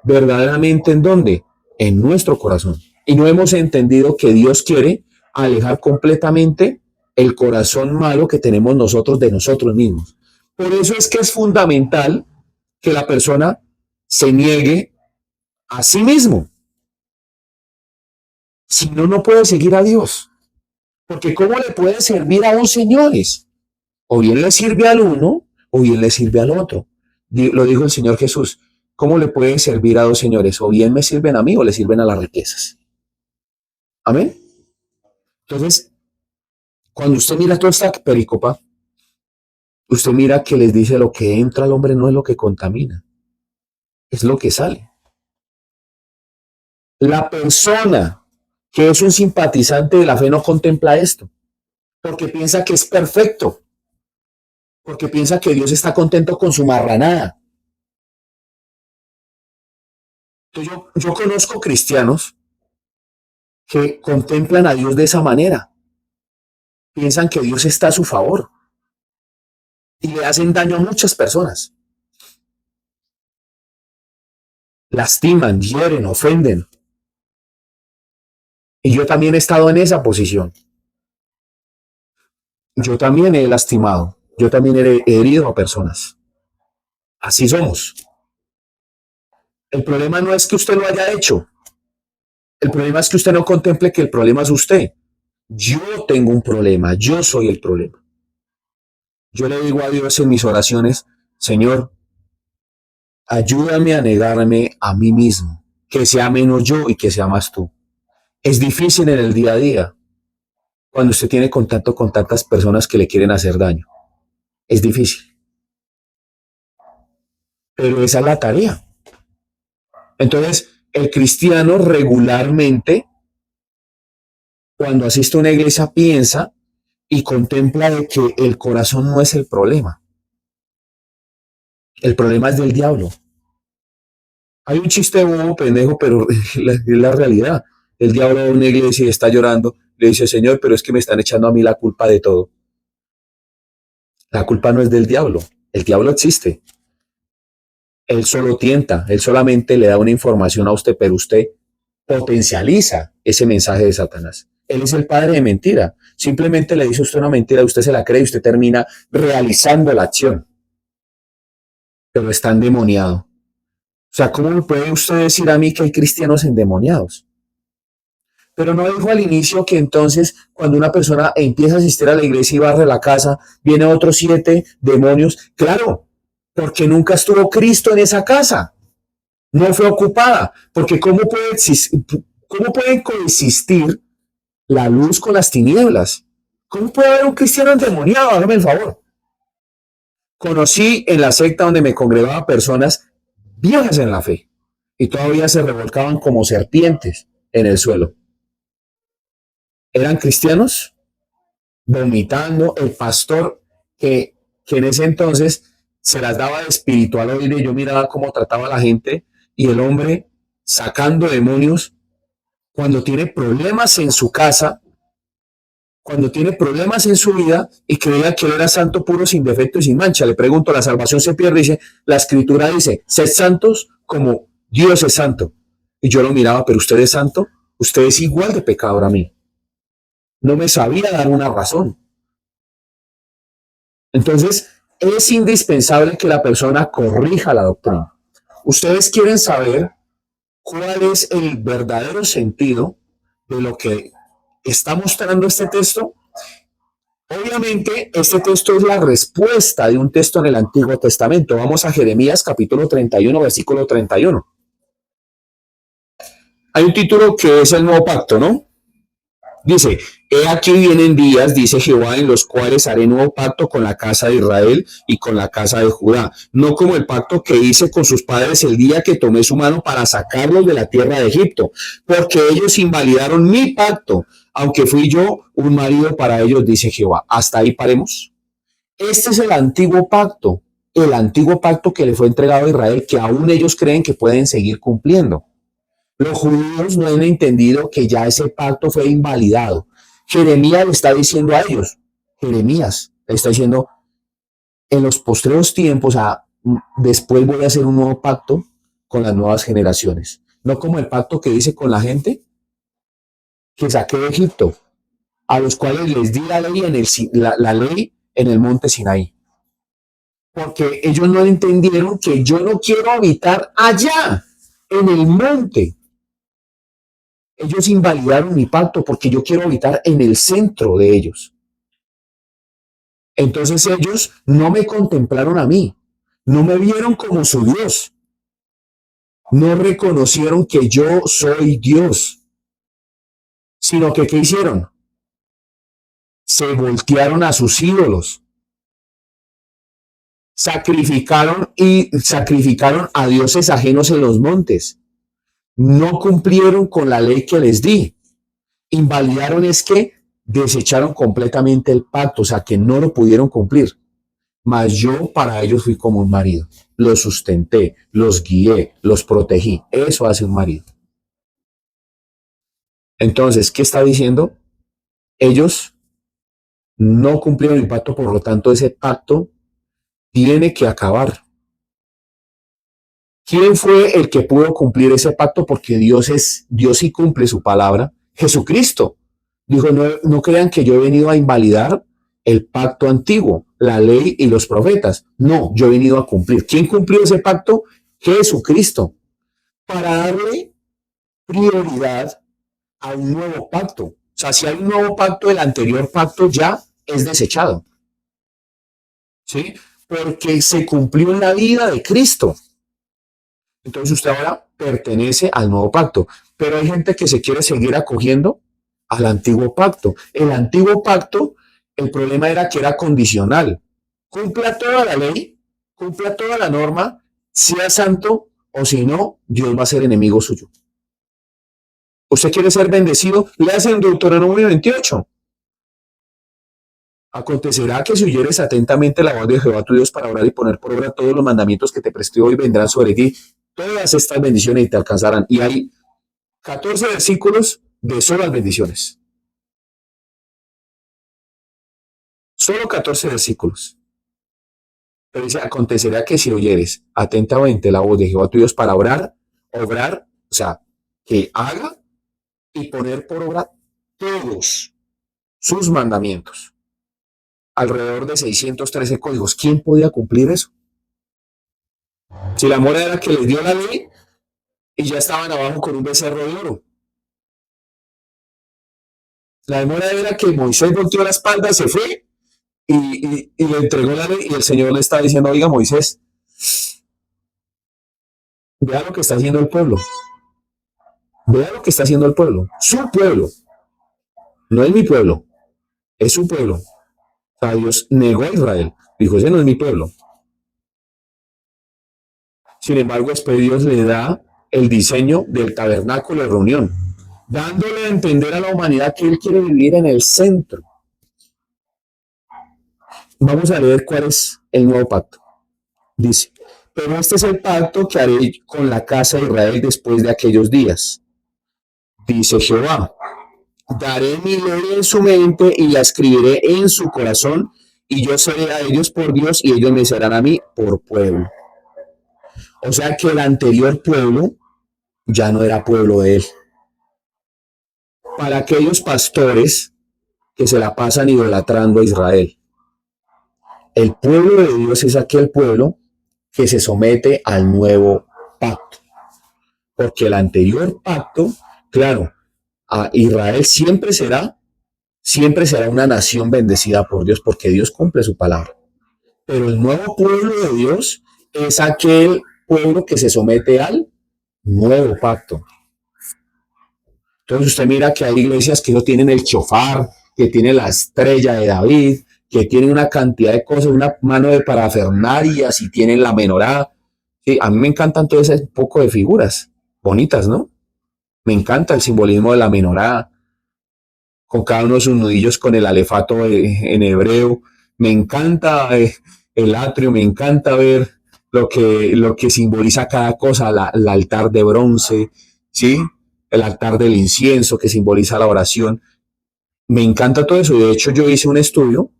Speaker 2: verdaderamente ¿en dónde? En nuestro corazón. Y no hemos entendido que Dios quiere alejar completamente el corazón malo que tenemos nosotros de nosotros mismos. Por eso es que es fundamental que la persona se niegue a sí mismo. Si no, no puede seguir a Dios. Porque ¿cómo le puede servir a dos señores? O bien le sirve al uno, o bien le sirve al otro. Lo dijo el Señor Jesús. ¿Cómo le puede servir a dos señores? O bien me sirven a mí o le sirven a las riquezas. Amén. Entonces, cuando usted mira toda esta pericopa, usted mira que les dice lo que entra al hombre no es lo que contamina, es lo que sale. La persona que es un simpatizante de la fe no contempla esto, porque piensa que es perfecto, porque piensa que Dios está contento con su marranada. Entonces yo conozco cristianos que contemplan a Dios de esa manera, piensan que Dios está a su favor y le hacen daño a muchas personas. Lastiman, hieren, ofenden. Y yo también he estado en esa posición. Yo también he lastimado. Yo también he herido a personas. Así somos. El problema no es que usted lo haya hecho. El problema es que usted no contemple que el problema es usted. Yo tengo un problema. Yo soy el problema. Yo le digo a Dios en mis oraciones, Señor, ayúdame a negarme a mí mismo. Que sea menos yo y que sea más tú. Es difícil en el día a día. Cuando usted tiene contacto con tantas personas que le quieren hacer daño. Es difícil. Pero esa es la tarea. Entonces, el cristiano regularmente, cuando asiste a una iglesia, piensa y contempla de que el corazón no es el problema. El problema es del diablo. Hay un chiste bobo, pendejo, pero es la realidad. El diablo va a una iglesia y está llorando. Le dice, Señor, pero es que me están echando a mí la culpa de todo. La culpa no es del diablo. El diablo existe. Él solo tienta, él solamente le da una información a usted, pero usted potencializa ese mensaje de Satanás. Él es el padre de mentira. Simplemente le dice a usted una mentira, usted se la cree y usted termina realizando la acción. Pero está endemoniado. O sea, ¿cómo me puede usted decir a mí que hay cristianos endemoniados? Pero no dijo al inicio que entonces cuando una persona empieza a asistir a la iglesia y barre la casa, viene otros 7 demonios. Claro, porque nunca estuvo Cristo en esa casa. No fue ocupada. Porque ¿cómo pueden coexistir la luz con las tinieblas? ¿Cómo puede haber un cristiano endemoniado? Hágame el favor. Conocí en la secta donde me congregaba personas viejas en la fe y todavía se revolcaban como serpientes en el suelo. ¿Eran cristianos? vomitando, el pastor que en ese entonces se las daba de espiritual oír, yo miraba cómo trataba a la gente y el hombre sacando demonios cuando tiene problemas en su casa, cuando tiene problemas en su vida y creía que él era santo, puro, sin defecto y sin mancha. Le pregunto, ¿la salvación se pierde? Dice, la escritura dice, sed santos como Dios es santo. Y yo lo miraba, pero usted es santo, usted es igual de pecador a mí. No me sabía dar una razón. Entonces, es indispensable que la persona corrija la doctrina. Ustedes quieren saber cuál es el verdadero sentido de lo que está mostrando este texto. Obviamente, este texto es la respuesta de un texto en el Antiguo Testamento. Vamos a Jeremías capítulo 31, versículo 31. Hay un título que es el Nuevo Pacto, ¿no? Dice, he aquí vienen días, dice Jehová, en los cuales haré nuevo pacto con la casa de Israel y con la casa de Judá, no como el pacto que hice con sus padres el día que tomé su mano para sacarlos de la tierra de Egipto, porque ellos invalidaron mi pacto, aunque fui yo un marido para ellos, dice Jehová. Hasta ahí paremos. Este es el antiguo pacto que le fue entregado a Israel, que aún ellos creen que pueden seguir cumpliendo. Los judíos no han entendido que ya ese pacto fue invalidado. Jeremías le está diciendo a ellos, Jeremías le está diciendo, en los postreros tiempos, después voy a hacer un nuevo pacto con las nuevas generaciones. No como el pacto que dice con la gente que saqué de Egipto, a los cuales les di la ley la ley en el monte Sinaí. Porque ellos no entendieron que yo no quiero habitar allá, en el monte. Ellos invalidaron mi pacto porque yo quiero habitar en el centro de ellos. Entonces ellos no me contemplaron a mí, no me vieron como su Dios, no reconocieron que yo soy Dios, sino que ¿qué hicieron? Se voltearon a sus ídolos, sacrificaron a dioses ajenos en los montes, no cumplieron con la ley que les di. Invalidaron es que desecharon completamente el pacto, o sea, que no lo pudieron cumplir. Mas yo para ellos fui como un marido. Los sustenté, los guié, los protegí. Eso hace un marido. Entonces, ¿qué está diciendo? Ellos no cumplieron el pacto, por lo tanto, ese pacto tiene que acabar. ¿Quién fue el que pudo cumplir ese pacto? Porque Dios sí cumple su palabra. Jesucristo dijo, no crean que yo he venido a invalidar el pacto antiguo, la ley y los profetas. No, yo he venido a cumplir. ¿Quién cumplió ese pacto? Jesucristo. Para darle prioridad a un nuevo pacto. O sea, si hay un nuevo pacto, el anterior pacto ya es desechado. ¿Sí? Porque se cumplió en la vida de Cristo. Entonces usted ahora pertenece al nuevo pacto. Pero hay gente que se quiere seguir acogiendo al antiguo pacto. El antiguo pacto, el problema era que era condicional. Cumpla toda la ley, cumpla toda la norma, sea santo, o si no, Dios va a ser enemigo suyo. ¿Usted quiere ser bendecido? Le hacen Deuteronomio 28. Acontecerá que si oyeres atentamente la voz de Jehová tu Dios para orar y poner por obra todos los mandamientos que te prescribo hoy, vendrán sobre ti todas estas bendiciones y te alcanzarán. Y hay 14 versículos de solas bendiciones. Solo 14 versículos. Pero dice, acontecerá que si oyeres atentamente la voz de Jehová tu Dios para obrar, o sea, que haga y poner por obra todos sus mandamientos. Alrededor de 613 códigos. ¿Quién podía cumplir eso? Si la mora era que les dio la ley y ya estaban abajo con un becerro de oro. La demora era que Moisés volteó la espalda, se fue y le entregó la ley y el Señor le está diciendo, oiga Moisés, vea lo que está haciendo el pueblo. Vea lo que está haciendo el pueblo. Su pueblo. No es mi pueblo. Es su pueblo. O sea, Dios negó a Israel. Dijo, ese no es mi pueblo. Sin embargo, después Dios le da el diseño del tabernáculo de reunión, dándole a entender a la humanidad que Él quiere vivir en el centro. Vamos a leer cuál es el nuevo pacto. Dice, pero este es el pacto que haré con la casa de Israel después de aquellos días. Dice Jehová, daré mi ley en su mente y la escribiré en su corazón, y yo seré a ellos por Dios y ellos me serán a mí por pueblo. O sea que el anterior pueblo ya no era pueblo de él. Para aquellos pastores que se la pasan idolatrando a Israel, el pueblo de Dios es aquel pueblo que se somete al nuevo pacto. Porque el anterior pacto, claro, a Israel siempre será una nación bendecida por Dios, porque Dios cumple su palabra. Pero el nuevo pueblo de Dios es aquel pueblo que se somete al nuevo pacto. Entonces usted mira que hay iglesias que no tienen el chofar, que tienen la estrella de David, que tienen una cantidad de cosas, una mano de parafernarias y tienen la menorá. Sí, a mí me encantan todo ese poco de figuras bonitas, ¿no? Me encanta el simbolismo de la menorá, con cada uno de sus nudillos con el alefato en hebreo. Me encanta el atrio, me encanta ver lo que simboliza cada cosa, el altar de bronce, ¿sí? El altar del incienso que simboliza la oración. Me encanta todo eso. De hecho, yo hice un estudio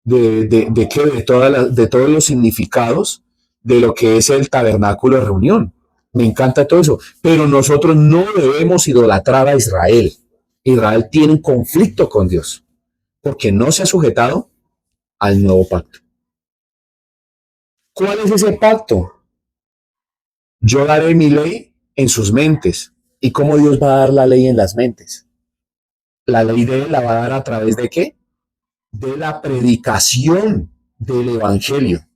Speaker 2: de todos los significados de lo que es el tabernáculo de reunión. Me encanta todo eso. Pero nosotros no debemos idolatrar a Israel. Israel tiene un conflicto con Dios porque no se ha sujetado al nuevo pacto. ¿Cuál es ese pacto? Yo daré mi ley en sus mentes. ¿Y cómo Dios va a dar la ley en las mentes? La ley de él la va a dar a través de ¿qué? De la predicación del evangelio.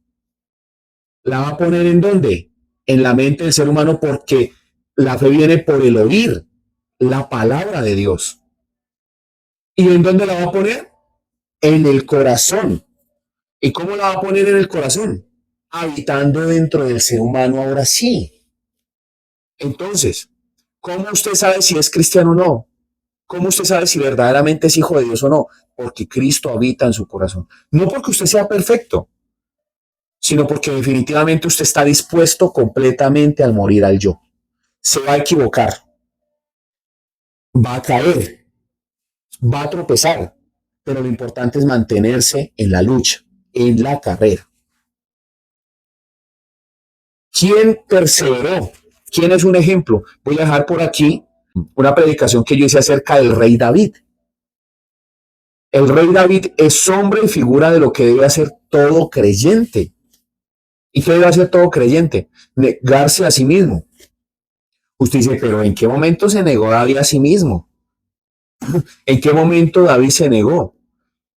Speaker 2: ¿La va a poner en dónde? En la mente del ser humano, porque la fe viene por el oír la palabra de Dios. ¿Y en dónde la va a poner? En el corazón. ¿Y cómo la va a poner en el corazón? Habitando dentro del ser humano ahora sí. Entonces, ¿cómo usted sabe si es cristiano o no? ¿Cómo usted sabe si verdaderamente es hijo de Dios o no? Porque Cristo habita en su corazón. No porque usted sea perfecto, sino porque definitivamente usted está dispuesto completamente al morir al yo. Se va a equivocar, va a caer, va a tropezar, pero lo importante es mantenerse en la lucha, en la carrera. ¿Quién perseveró? ¿Quién es un ejemplo? Voy a dejar por aquí una predicación que yo hice acerca del rey David. El rey David es sombra y figura de lo que debe hacer todo creyente. ¿Y qué debe hacer todo creyente? Negarse a sí mismo. Usted dice, pero ¿en qué momento se negó David a sí mismo? ¿En qué momento David se negó?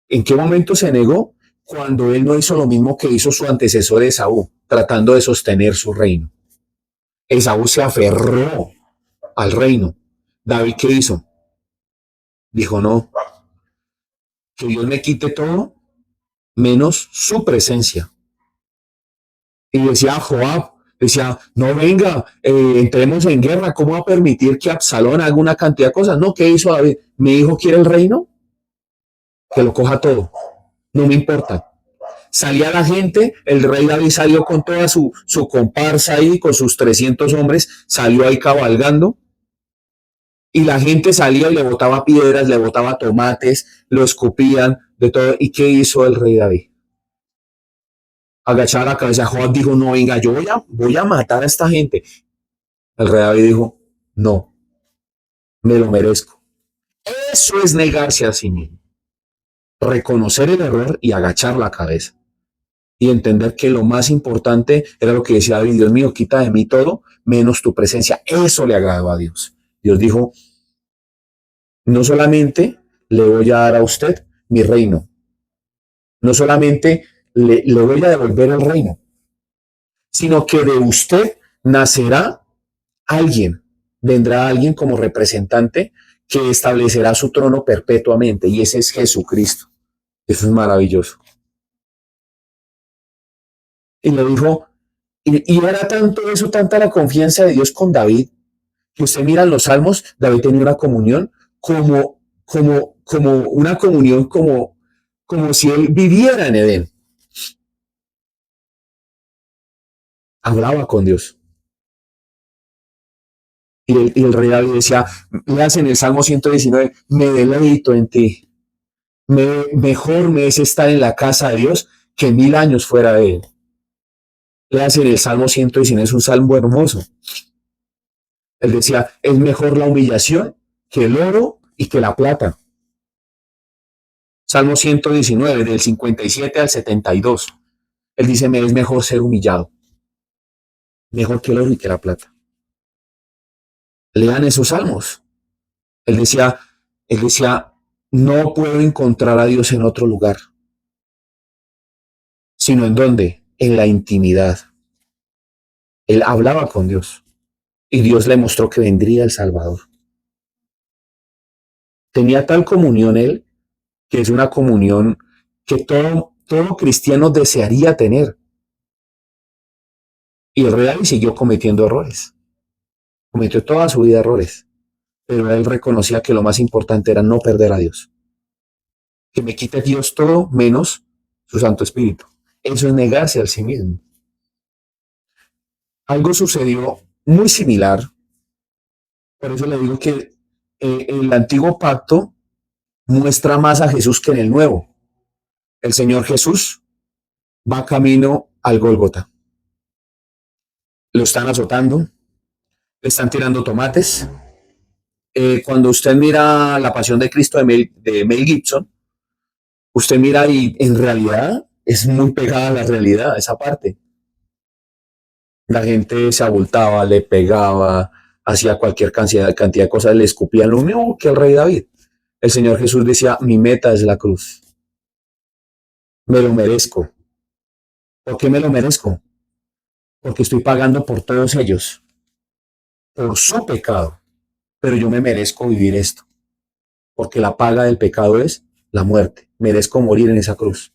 Speaker 2: ¿En qué momento se negó? Cuando él no hizo lo mismo que hizo su antecesor Esaú, tratando de sostener su reino. Esaú se aferró al reino. David, ¿qué hizo? Dijo, no, que Dios me quite todo, menos su presencia. Y decía Joab, decía, no venga, entremos en guerra, ¿cómo va a permitir que Absalón haga una cantidad de cosas? No, ¿qué hizo David? ¿Mi hijo quiere el reino? Que lo coja todo, no me importa. Salía la gente, el rey David salió con toda su comparsa ahí, con sus 300 hombres, salió ahí cabalgando, y la gente salía y le botaba piedras, le botaba tomates, lo escupían, de todo. ¿Y qué hizo el rey David? Agachar la cabeza. Joab dijo, no, venga, yo voy a matar a esta gente. El rey David dijo, no, me lo merezco. Eso es negarse a sí mismo. Reconocer el error y agachar la cabeza. Y entender que lo más importante era lo que decía David, Dios mío, quita de mí todo, menos tu presencia. Eso le agradó a Dios. Dios dijo, no solamente le voy a dar a usted mi reino, no solamente le voy a devolver el reino, sino que de usted nacerá alguien, vendrá alguien como representante que establecerá su trono perpetuamente, y ese es Jesucristo. Eso es maravilloso. Y le dijo, y era tanto eso, tanta la confianza de Dios con David, que usted mira en los salmos, David tenía una comunión como una comunión como si él viviera en Edén. Hablaba con Dios. Y el rey David decía, leas en el Salmo 119, me deleito en ti. Mejor me es estar en la casa de Dios que 1000 años fuera de él. Leas en el Salmo 119, es un salmo hermoso. Él decía, es mejor la humillación que el oro y que la plata. Salmo 119, del 57 al 72. Él dice, me es mejor ser humillado, mejor que el oro y que la plata. Lean esos salmos. Él decía, él decía, no puedo encontrar a Dios en otro lugar, sino en dónde, en la intimidad. Él hablaba con Dios y Dios le mostró que vendría el Salvador. Tenía tal comunión él, que es una comunión que todo cristiano desearía tener. Y el rey David siguió cometiendo errores. Cometió toda su vida errores. Pero él reconocía que lo más importante era no perder a Dios. Que me quite Dios todo menos su Santo Espíritu. Eso es negarse a sí mismo. Algo sucedió muy similar. Por eso le digo que el antiguo pacto muestra más a Jesús que en el nuevo. El Señor Jesús va camino al Gólgota. Lo están azotando, le están tirando tomates. Cuando usted mira La Pasión de Cristo de Mel Gibson, usted mira y en realidad es muy pegada a la realidad esa parte. La gente se abultaba, le pegaba, hacía cualquier cantidad de cosas, le escupían lo mismo que el rey David. El Señor Jesús decía, mi meta es la cruz. Me lo merezco. ¿Por qué me lo merezco? Porque estoy pagando por todos ellos, por su pecado. Pero yo me merezco vivir esto, porque la paga del pecado es la muerte. Merezco morir en esa cruz.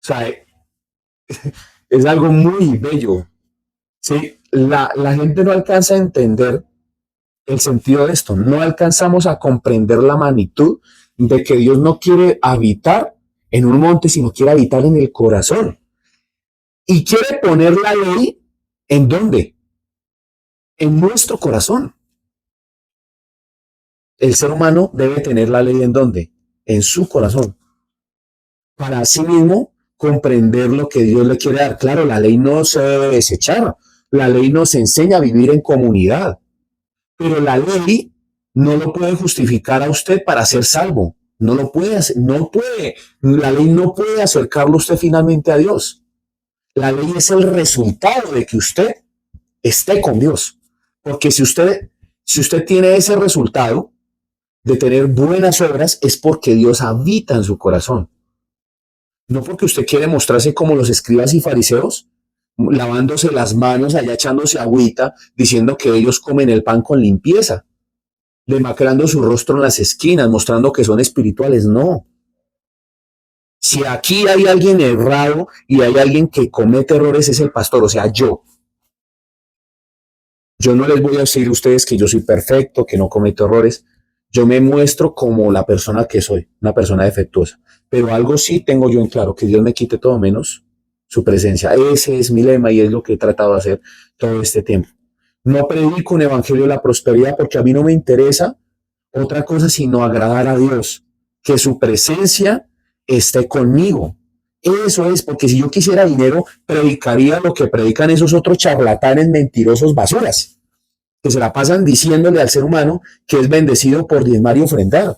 Speaker 2: O sea, es algo muy bello. ¿Sí? La gente no alcanza a entender el sentido de esto. No alcanzamos a comprender la magnitud de que Dios no quiere habitar en un monte, sino quiere habitar en el corazón. Y quiere poner la ley ¿en dónde? En nuestro corazón. El ser humano debe tener la ley ¿en dónde? En su corazón. Para sí mismo comprender lo que Dios le quiere dar. Claro, la ley no se debe desechar. La ley nos enseña a vivir en comunidad. Pero la ley no lo puede justificar a usted para ser salvo. No lo puede hacer, no puede. La ley no puede acercarlo usted finalmente a Dios. La ley es el resultado de que usted esté con Dios. Porque si usted tiene ese resultado de tener buenas obras, es porque Dios habita en su corazón. No porque usted quiere mostrarse como los escribas y fariseos, lavándose las manos, allá echándose agüita, diciendo que ellos comen el pan con limpieza, demacrando su rostro en las esquinas, mostrando que son espirituales. No. Si aquí hay alguien errado y hay alguien que comete errores, es el pastor, o sea, yo. Yo no les voy a decir a ustedes que yo soy perfecto, que no cometo errores. Yo me muestro como la persona que soy, una persona defectuosa. Pero algo sí tengo yo en claro, que Dios me quite todo menos su presencia. Ese es mi lema y es lo que he tratado de hacer todo este tiempo. No predico un evangelio de la prosperidad porque a mí no me interesa otra cosa sino agradar a Dios, que su presencia esté conmigo. Eso es, porque si yo quisiera dinero, predicaría lo que predican esos otros charlatanes mentirosos basuras, que se la pasan diciéndole al ser humano que es bendecido por diezmar y ofrendar.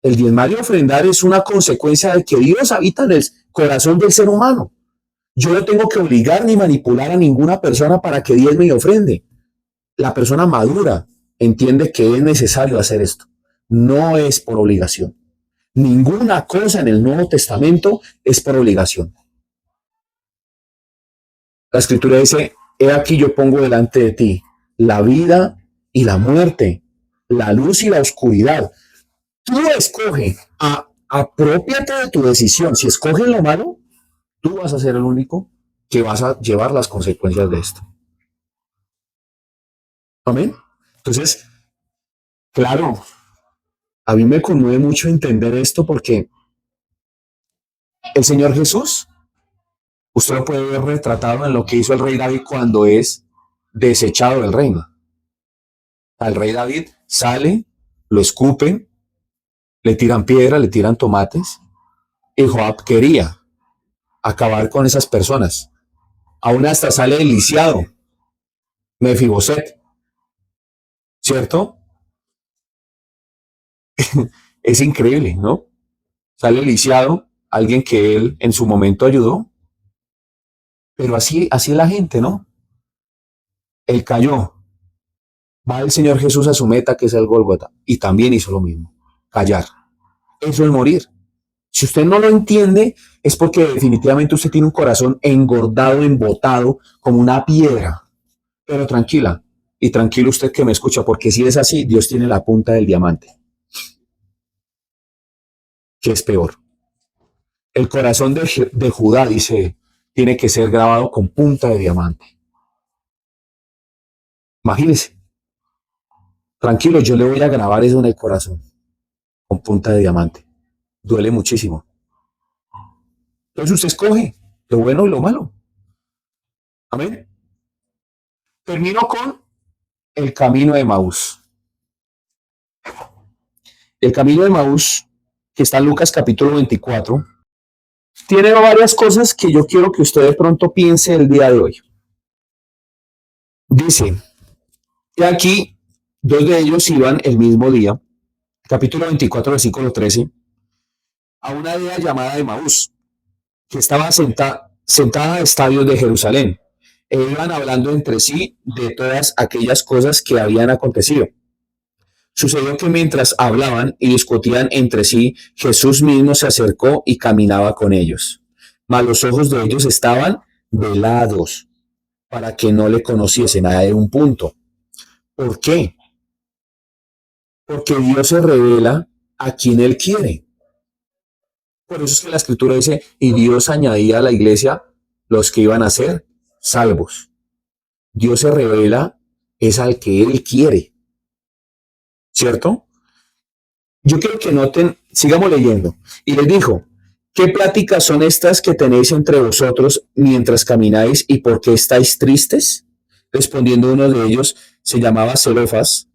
Speaker 2: El diezmar y ofrendar es una consecuencia de que Dios habita en el corazón del ser humano. Yo no tengo que obligar ni manipular a ninguna persona para que diezme y ofrende. La persona madura entiende que es necesario hacer esto. No es por obligación. Ninguna cosa en el Nuevo Testamento es por obligación. La Escritura dice, he aquí yo pongo delante de ti la vida y la muerte, la luz y la oscuridad. Tú escoge, apropiate de tu decisión. Si escoges lo malo, tú vas a ser el único que vas a llevar las consecuencias de esto. Amén. Entonces, claro, A mí me conmueve mucho entender esto porque el Señor Jesús, usted lo puede ver retratado en lo que hizo el rey David cuando es desechado del reino. Al rey David sale, lo escupen, le tiran piedra, le tiran tomates, y Joab quería acabar con esas personas. Aún hasta sale el lisiado, Mefiboset, ¿cierto? Es increíble, ¿no? Sale lisiado, alguien que él en su momento ayudó, pero así es la gente, ¿no? Él cayó, va el Señor Jesús a su meta, que es el Gólgota, y también hizo lo mismo, callar. Eso es morir. Si usted no lo entiende, es porque definitivamente usted tiene un corazón engordado, embotado, como una piedra. Pero tranquila, y tranquilo usted que me escucha, porque si es así, Dios tiene la punta del diamante, que es peor. El corazón de Judá, dice, tiene que ser grabado con punta de diamante. Imagínese, tranquilo, yo le voy a grabar eso en el corazón, con punta de diamante. Duele muchísimo. Entonces usted escoge lo bueno y lo malo. Amén. Termino con el camino de Maús. El camino de Maús, que está en Lucas capítulo 24, tiene varias cosas que yo quiero que usted de pronto piense el día de hoy. Dice, y aquí dos de ellos iban el mismo día, capítulo 24, versículo 13, a una aldea llamada de Maús, que estaba sentada a estadios de Jerusalén, e iban hablando entre sí de todas aquellas cosas que habían acontecido. Sucedió que mientras hablaban y discutían entre sí, Jesús mismo se acercó y caminaba con ellos. Mas los ojos de ellos estaban velados para que no le conociesen. Hay un punto. ¿Por qué? Porque Dios se revela a quien Él quiere. Por eso es que la Escritura dice, y Dios añadía a la iglesia los que iban a ser salvos. Dios se revela es al que Él quiere, ¿cierto? Yo quiero que noten, sigamos leyendo. Y les dijo, ¿qué pláticas son estas que tenéis entre vosotros mientras camináis y por qué estáis tristes? Respondiendo uno de ellos, se llamaba Cleofas,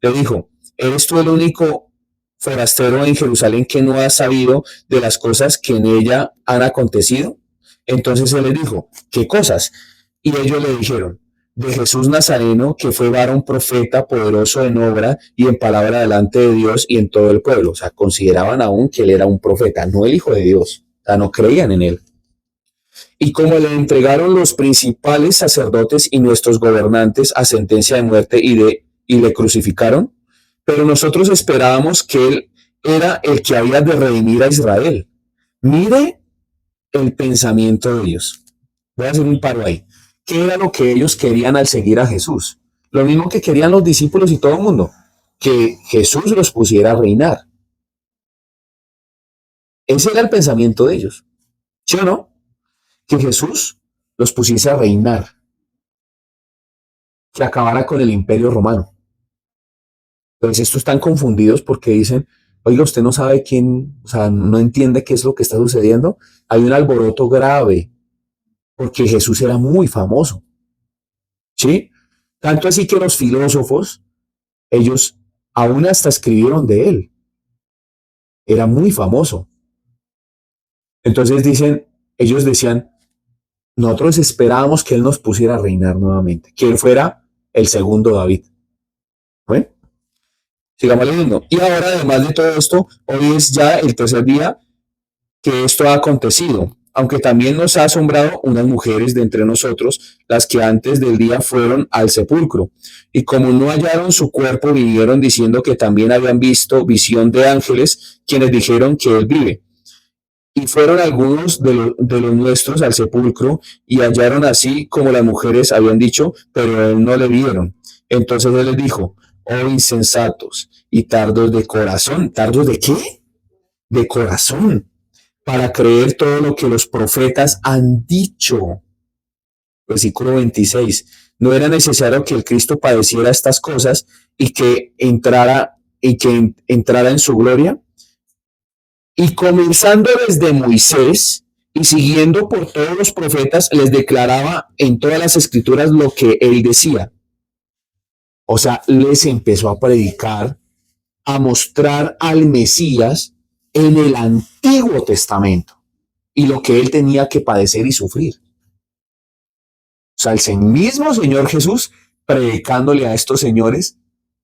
Speaker 2: le dijo, ¿eres tú el único forastero en Jerusalén que no ha sabido de las cosas que en ella han acontecido? Entonces él les dijo, ¿qué cosas? Y ellos le dijeron, de Jesús Nazareno, que fue varón profeta, poderoso en obra y en palabra delante de Dios y en todo el pueblo. O sea, consideraban aún que él era un profeta, no el Hijo de Dios. O sea, no creían en él. Y como le entregaron los principales sacerdotes y nuestros gobernantes a sentencia de muerte y le crucificaron, pero nosotros esperábamos que él era el que había de redimir a Israel. Mire el pensamiento de ellos. Voy a hacer un paro ahí. ¿Qué era lo que ellos querían al seguir a Jesús? Lo mismo que querían los discípulos y todo el mundo, que Jesús los pusiera a reinar. Ese era el pensamiento de ellos, ¿sí o no? Que Jesús los pusiese a reinar, que acabara con el imperio romano. Entonces estos están confundidos porque dicen, oiga, usted no sabe quién, o sea, no entiende qué es lo que está sucediendo. Hay un alboroto grave porque Jesús era muy famoso, ¿sí? Tanto así que los filósofos, ellos aún hasta escribieron de él. Era muy famoso. Entonces dicen, ellos decían, nosotros esperábamos que él nos pusiera a reinar nuevamente, que él fuera el segundo David. ¿Ven? Sigamos leyendo. Y ahora, además de todo esto, hoy es ya el tercer día que esto ha acontecido, aunque también nos ha asombrado unas mujeres de entre nosotros, las que antes del día fueron al sepulcro, y como no hallaron su cuerpo, vinieron diciendo que también habían visto visión de ángeles, quienes dijeron que él vive. Y fueron algunos de los nuestros al sepulcro, y hallaron así como las mujeres habían dicho, pero a él no le vieron. Entonces él les dijo, oh insensatos y tardos de corazón. ¿Tardos de qué? De corazón, para creer todo lo que los profetas han dicho. Versículo 26. No era necesario que el Cristo padeciera estas cosas y que entrara y que entrara en su gloria. Y comenzando desde Moisés y siguiendo por todos los profetas, les declaraba en todas las escrituras lo que él decía. O sea, les empezó a predicar, a mostrar al Mesías en el Antiguo Testamento y lo que él tenía que padecer y sufrir. O sea, el mismo Señor Jesús predicándole a estos señores,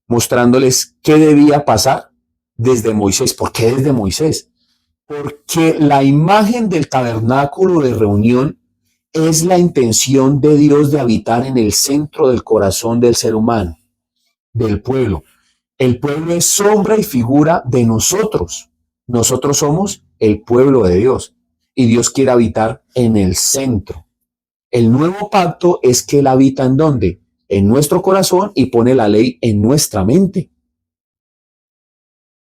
Speaker 2: mostrándoles qué debía pasar desde Moisés. ¿Por qué desde Moisés? Porque la imagen del tabernáculo de reunión es la intención de Dios de habitar en el centro del corazón del ser humano, del pueblo. El pueblo es sombra y figura de nosotros. Nosotros somos el pueblo de Dios y Dios quiere habitar en el centro. El nuevo pacto es que Él habita ¿en dónde? En nuestro corazón y pone la ley en nuestra mente.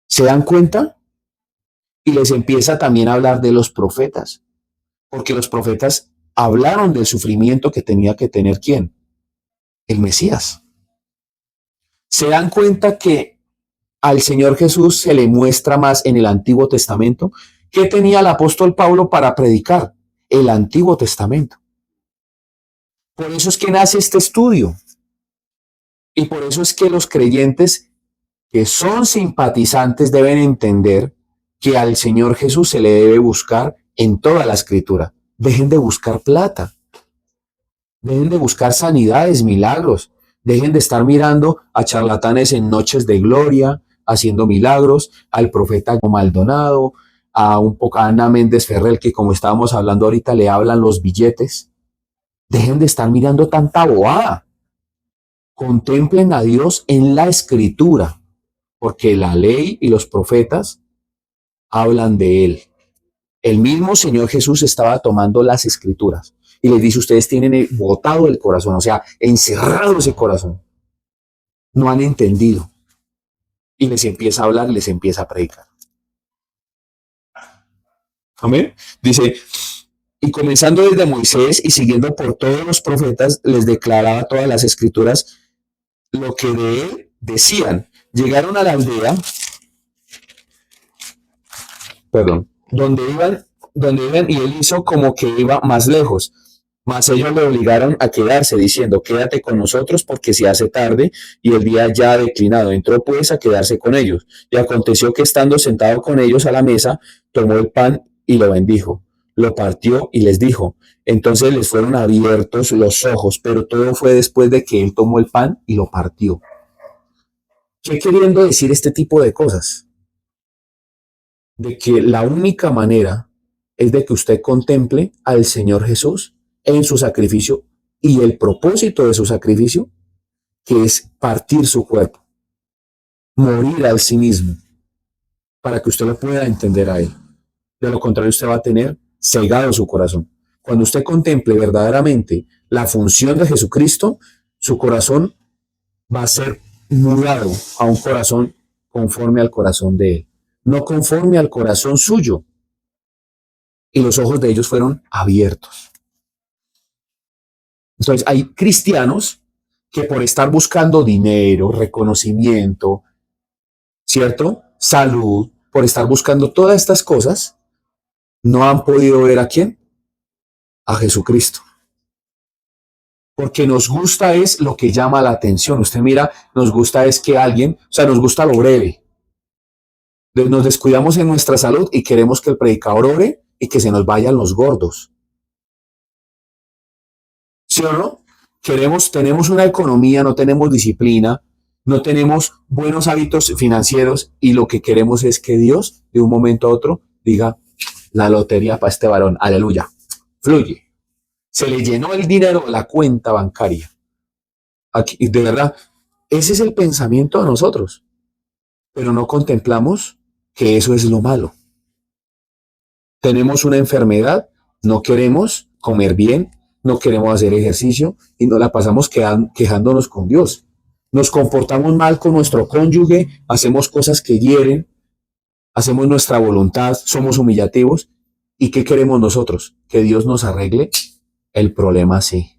Speaker 2: ¿Se dan cuenta? Y les empieza también a hablar de los profetas, porque los profetas hablaron del sufrimiento que tenía que tener ¿quién? El Mesías. ¿Se dan cuenta que al Señor Jesús se le muestra más en el Antiguo Testamento? ¿Qué tenía el apóstol Pablo para predicar? El Antiguo Testamento. Por eso es que nace este estudio. Y por eso es que los creyentes que son simpatizantes deben entender que al Señor Jesús se le debe buscar en toda la escritura. Dejen de buscar plata. Dejen de buscar sanidades, milagros. Dejen de estar mirando a charlatanes en noches de gloria, haciendo milagros, al profeta Maldonado, a Ana Méndez Ferrer, que como estábamos hablando ahorita, le hablan los billetes. Dejen de estar mirando tanta bobada. Contemplen a Dios en la escritura, porque la ley y los profetas hablan de Él. El mismo Señor Jesús estaba tomando las escrituras y les dice, ustedes tienen botado el corazón, o sea, encerrado ese corazón. No han entendido. Y les empieza a hablar, les empieza a predicar. Amén. Dice, y comenzando desde Moisés y siguiendo por todos los profetas, les declaraba todas las escrituras lo que de él decían. Llegaron a la aldea, donde iban y él hizo como que iba más lejos. Mas ellos le obligaron a quedarse, diciendo, quédate con nosotros porque se hace tarde y el día ya ha declinado. Entró pues a quedarse con ellos. Y aconteció que estando sentado con ellos a la mesa, tomó el pan y lo bendijo. Lo partió y les dijo. Entonces les fueron abiertos los ojos, pero todo fue después de que él tomó el pan y lo partió. ¿Qué queriendo decir este tipo de cosas? De que la única manera es de que usted contemple al Señor Jesús en su sacrificio y el propósito de su sacrificio, que es partir su cuerpo, morir a sí mismo, para que usted lo pueda entender a Él. De lo contrario, usted va a tener cegado su corazón. Cuando usted contemple verdaderamente la función de Jesucristo, su corazón va a ser mudado a un corazón conforme al corazón de Él, no conforme al corazón suyo. Y los ojos de ellos fueron abiertos. Entonces hay cristianos que por estar buscando dinero, reconocimiento, ¿cierto? Salud, por estar buscando todas estas cosas, no han podido ver ¿a quién? A Jesucristo. Porque nos gusta es lo que llama la atención. Usted mira, nos gusta es que alguien, o sea, nos gusta lo breve. Nos descuidamos en nuestra salud y queremos que el predicador ore y que se nos vayan los gordos. ¿Sí o no? Tenemos una economía, no tenemos disciplina, no tenemos buenos hábitos financieros y lo que queremos es que Dios de un momento a otro diga la lotería para este varón, aleluya, fluye. Se le llenó el dinero a la cuenta bancaria. Aquí, de verdad, ese es el pensamiento de nosotros, pero no contemplamos que eso es lo malo. Tenemos una enfermedad, no queremos comer bien, no queremos hacer ejercicio y nos la pasamos quejándonos con Dios. Nos comportamos mal con nuestro cónyuge, hacemos cosas que hieren, hacemos nuestra voluntad, somos humillativos. ¿Y qué queremos nosotros? Que Dios nos arregle el problema así.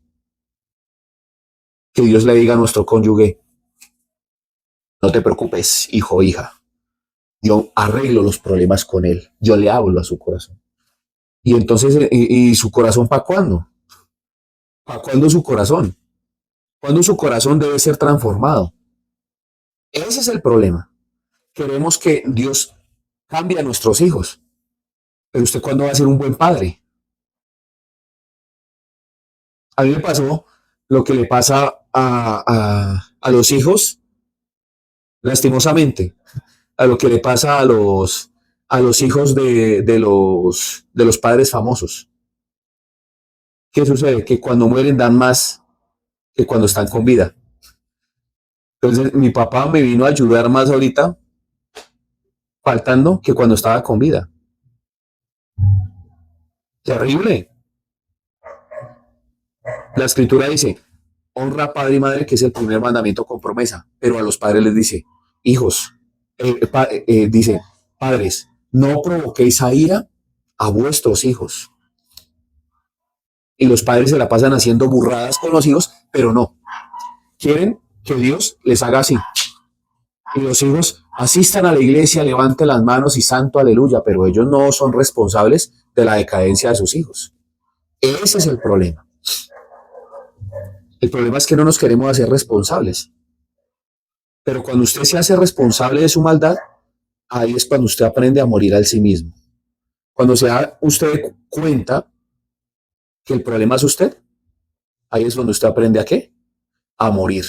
Speaker 2: Que Dios le diga a nuestro cónyuge, No te preocupes, hijo o hija. Yo arreglo los problemas con él. Yo le hablo a su corazón. Y entonces, ¿y su corazón para cuándo? ¿Para cuándo su corazón? ¿Cuándo su corazón debe ser transformado? Ese es el problema. Queremos que Dios cambie a nuestros hijos. Pero ¿usted cuándo va a ser un buen padre? A mí me pasó lo que le pasa a los hijos, lastimosamente, a lo que le pasa a los hijos de los padres famosos. ¿Qué sucede? Que cuando mueren dan más que cuando están con vida. Entonces mi papá me vino a ayudar más ahorita faltando que cuando estaba con vida. Terrible. La escritura dice, honra a padre y madre, que es el primer mandamiento con promesa, pero a los padres les dice, hijos, dice, padres, no provoquéis a ira a vuestros hijos. Y los padres se la pasan haciendo burradas con los hijos, pero no. Quieren que Dios les haga así. Y los hijos asistan a la iglesia, levanten las manos y santo aleluya, pero ellos no son responsables de la decadencia de sus hijos. Ese es el problema. El problema es que no nos queremos hacer responsables. Pero cuando usted se hace responsable de su maldad, ahí es cuando usted aprende a morir a sí mismo. Cuando se da usted cuenta que el problema es usted, ahí es donde usted aprende a ¿qué? A morir.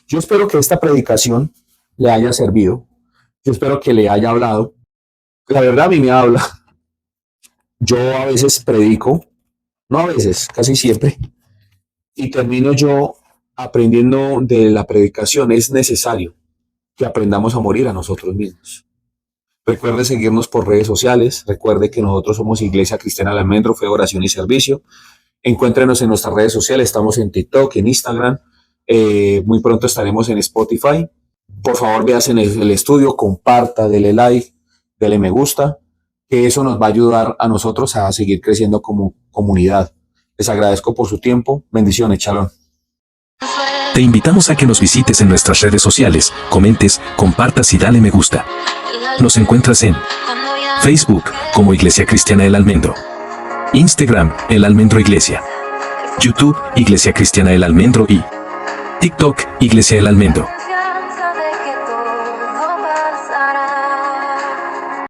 Speaker 2: Yo espero que esta predicación le haya servido. Yo espero que le haya hablado. La verdad a mí me habla. Yo a veces predico, no a veces, casi siempre, y termino yo aprendiendo de la predicación. Es necesario que aprendamos a morir a nosotros mismos. Recuerde seguirnos por redes sociales. Recuerde que nosotros somos Iglesia Cristiana El Almendro, Fe, Oración y Servicio. Encuéntrenos en nuestras redes sociales. Estamos en TikTok, en Instagram. Muy pronto estaremos en Spotify. Por favor, véase en el estudio, comparta, dele like, dele me gusta, que eso nos va a ayudar a nosotros a seguir creciendo como comunidad. Les agradezco por su tiempo. Bendiciones, Shalom.
Speaker 1: Te invitamos a que nos visites en nuestras redes sociales, comentes, compartas y dale me gusta. Nos encuentras en Facebook como Iglesia Cristiana El Almendro, Instagram El Almendro Iglesia, YouTube Iglesia Cristiana El Almendro y TikTok Iglesia El Almendro.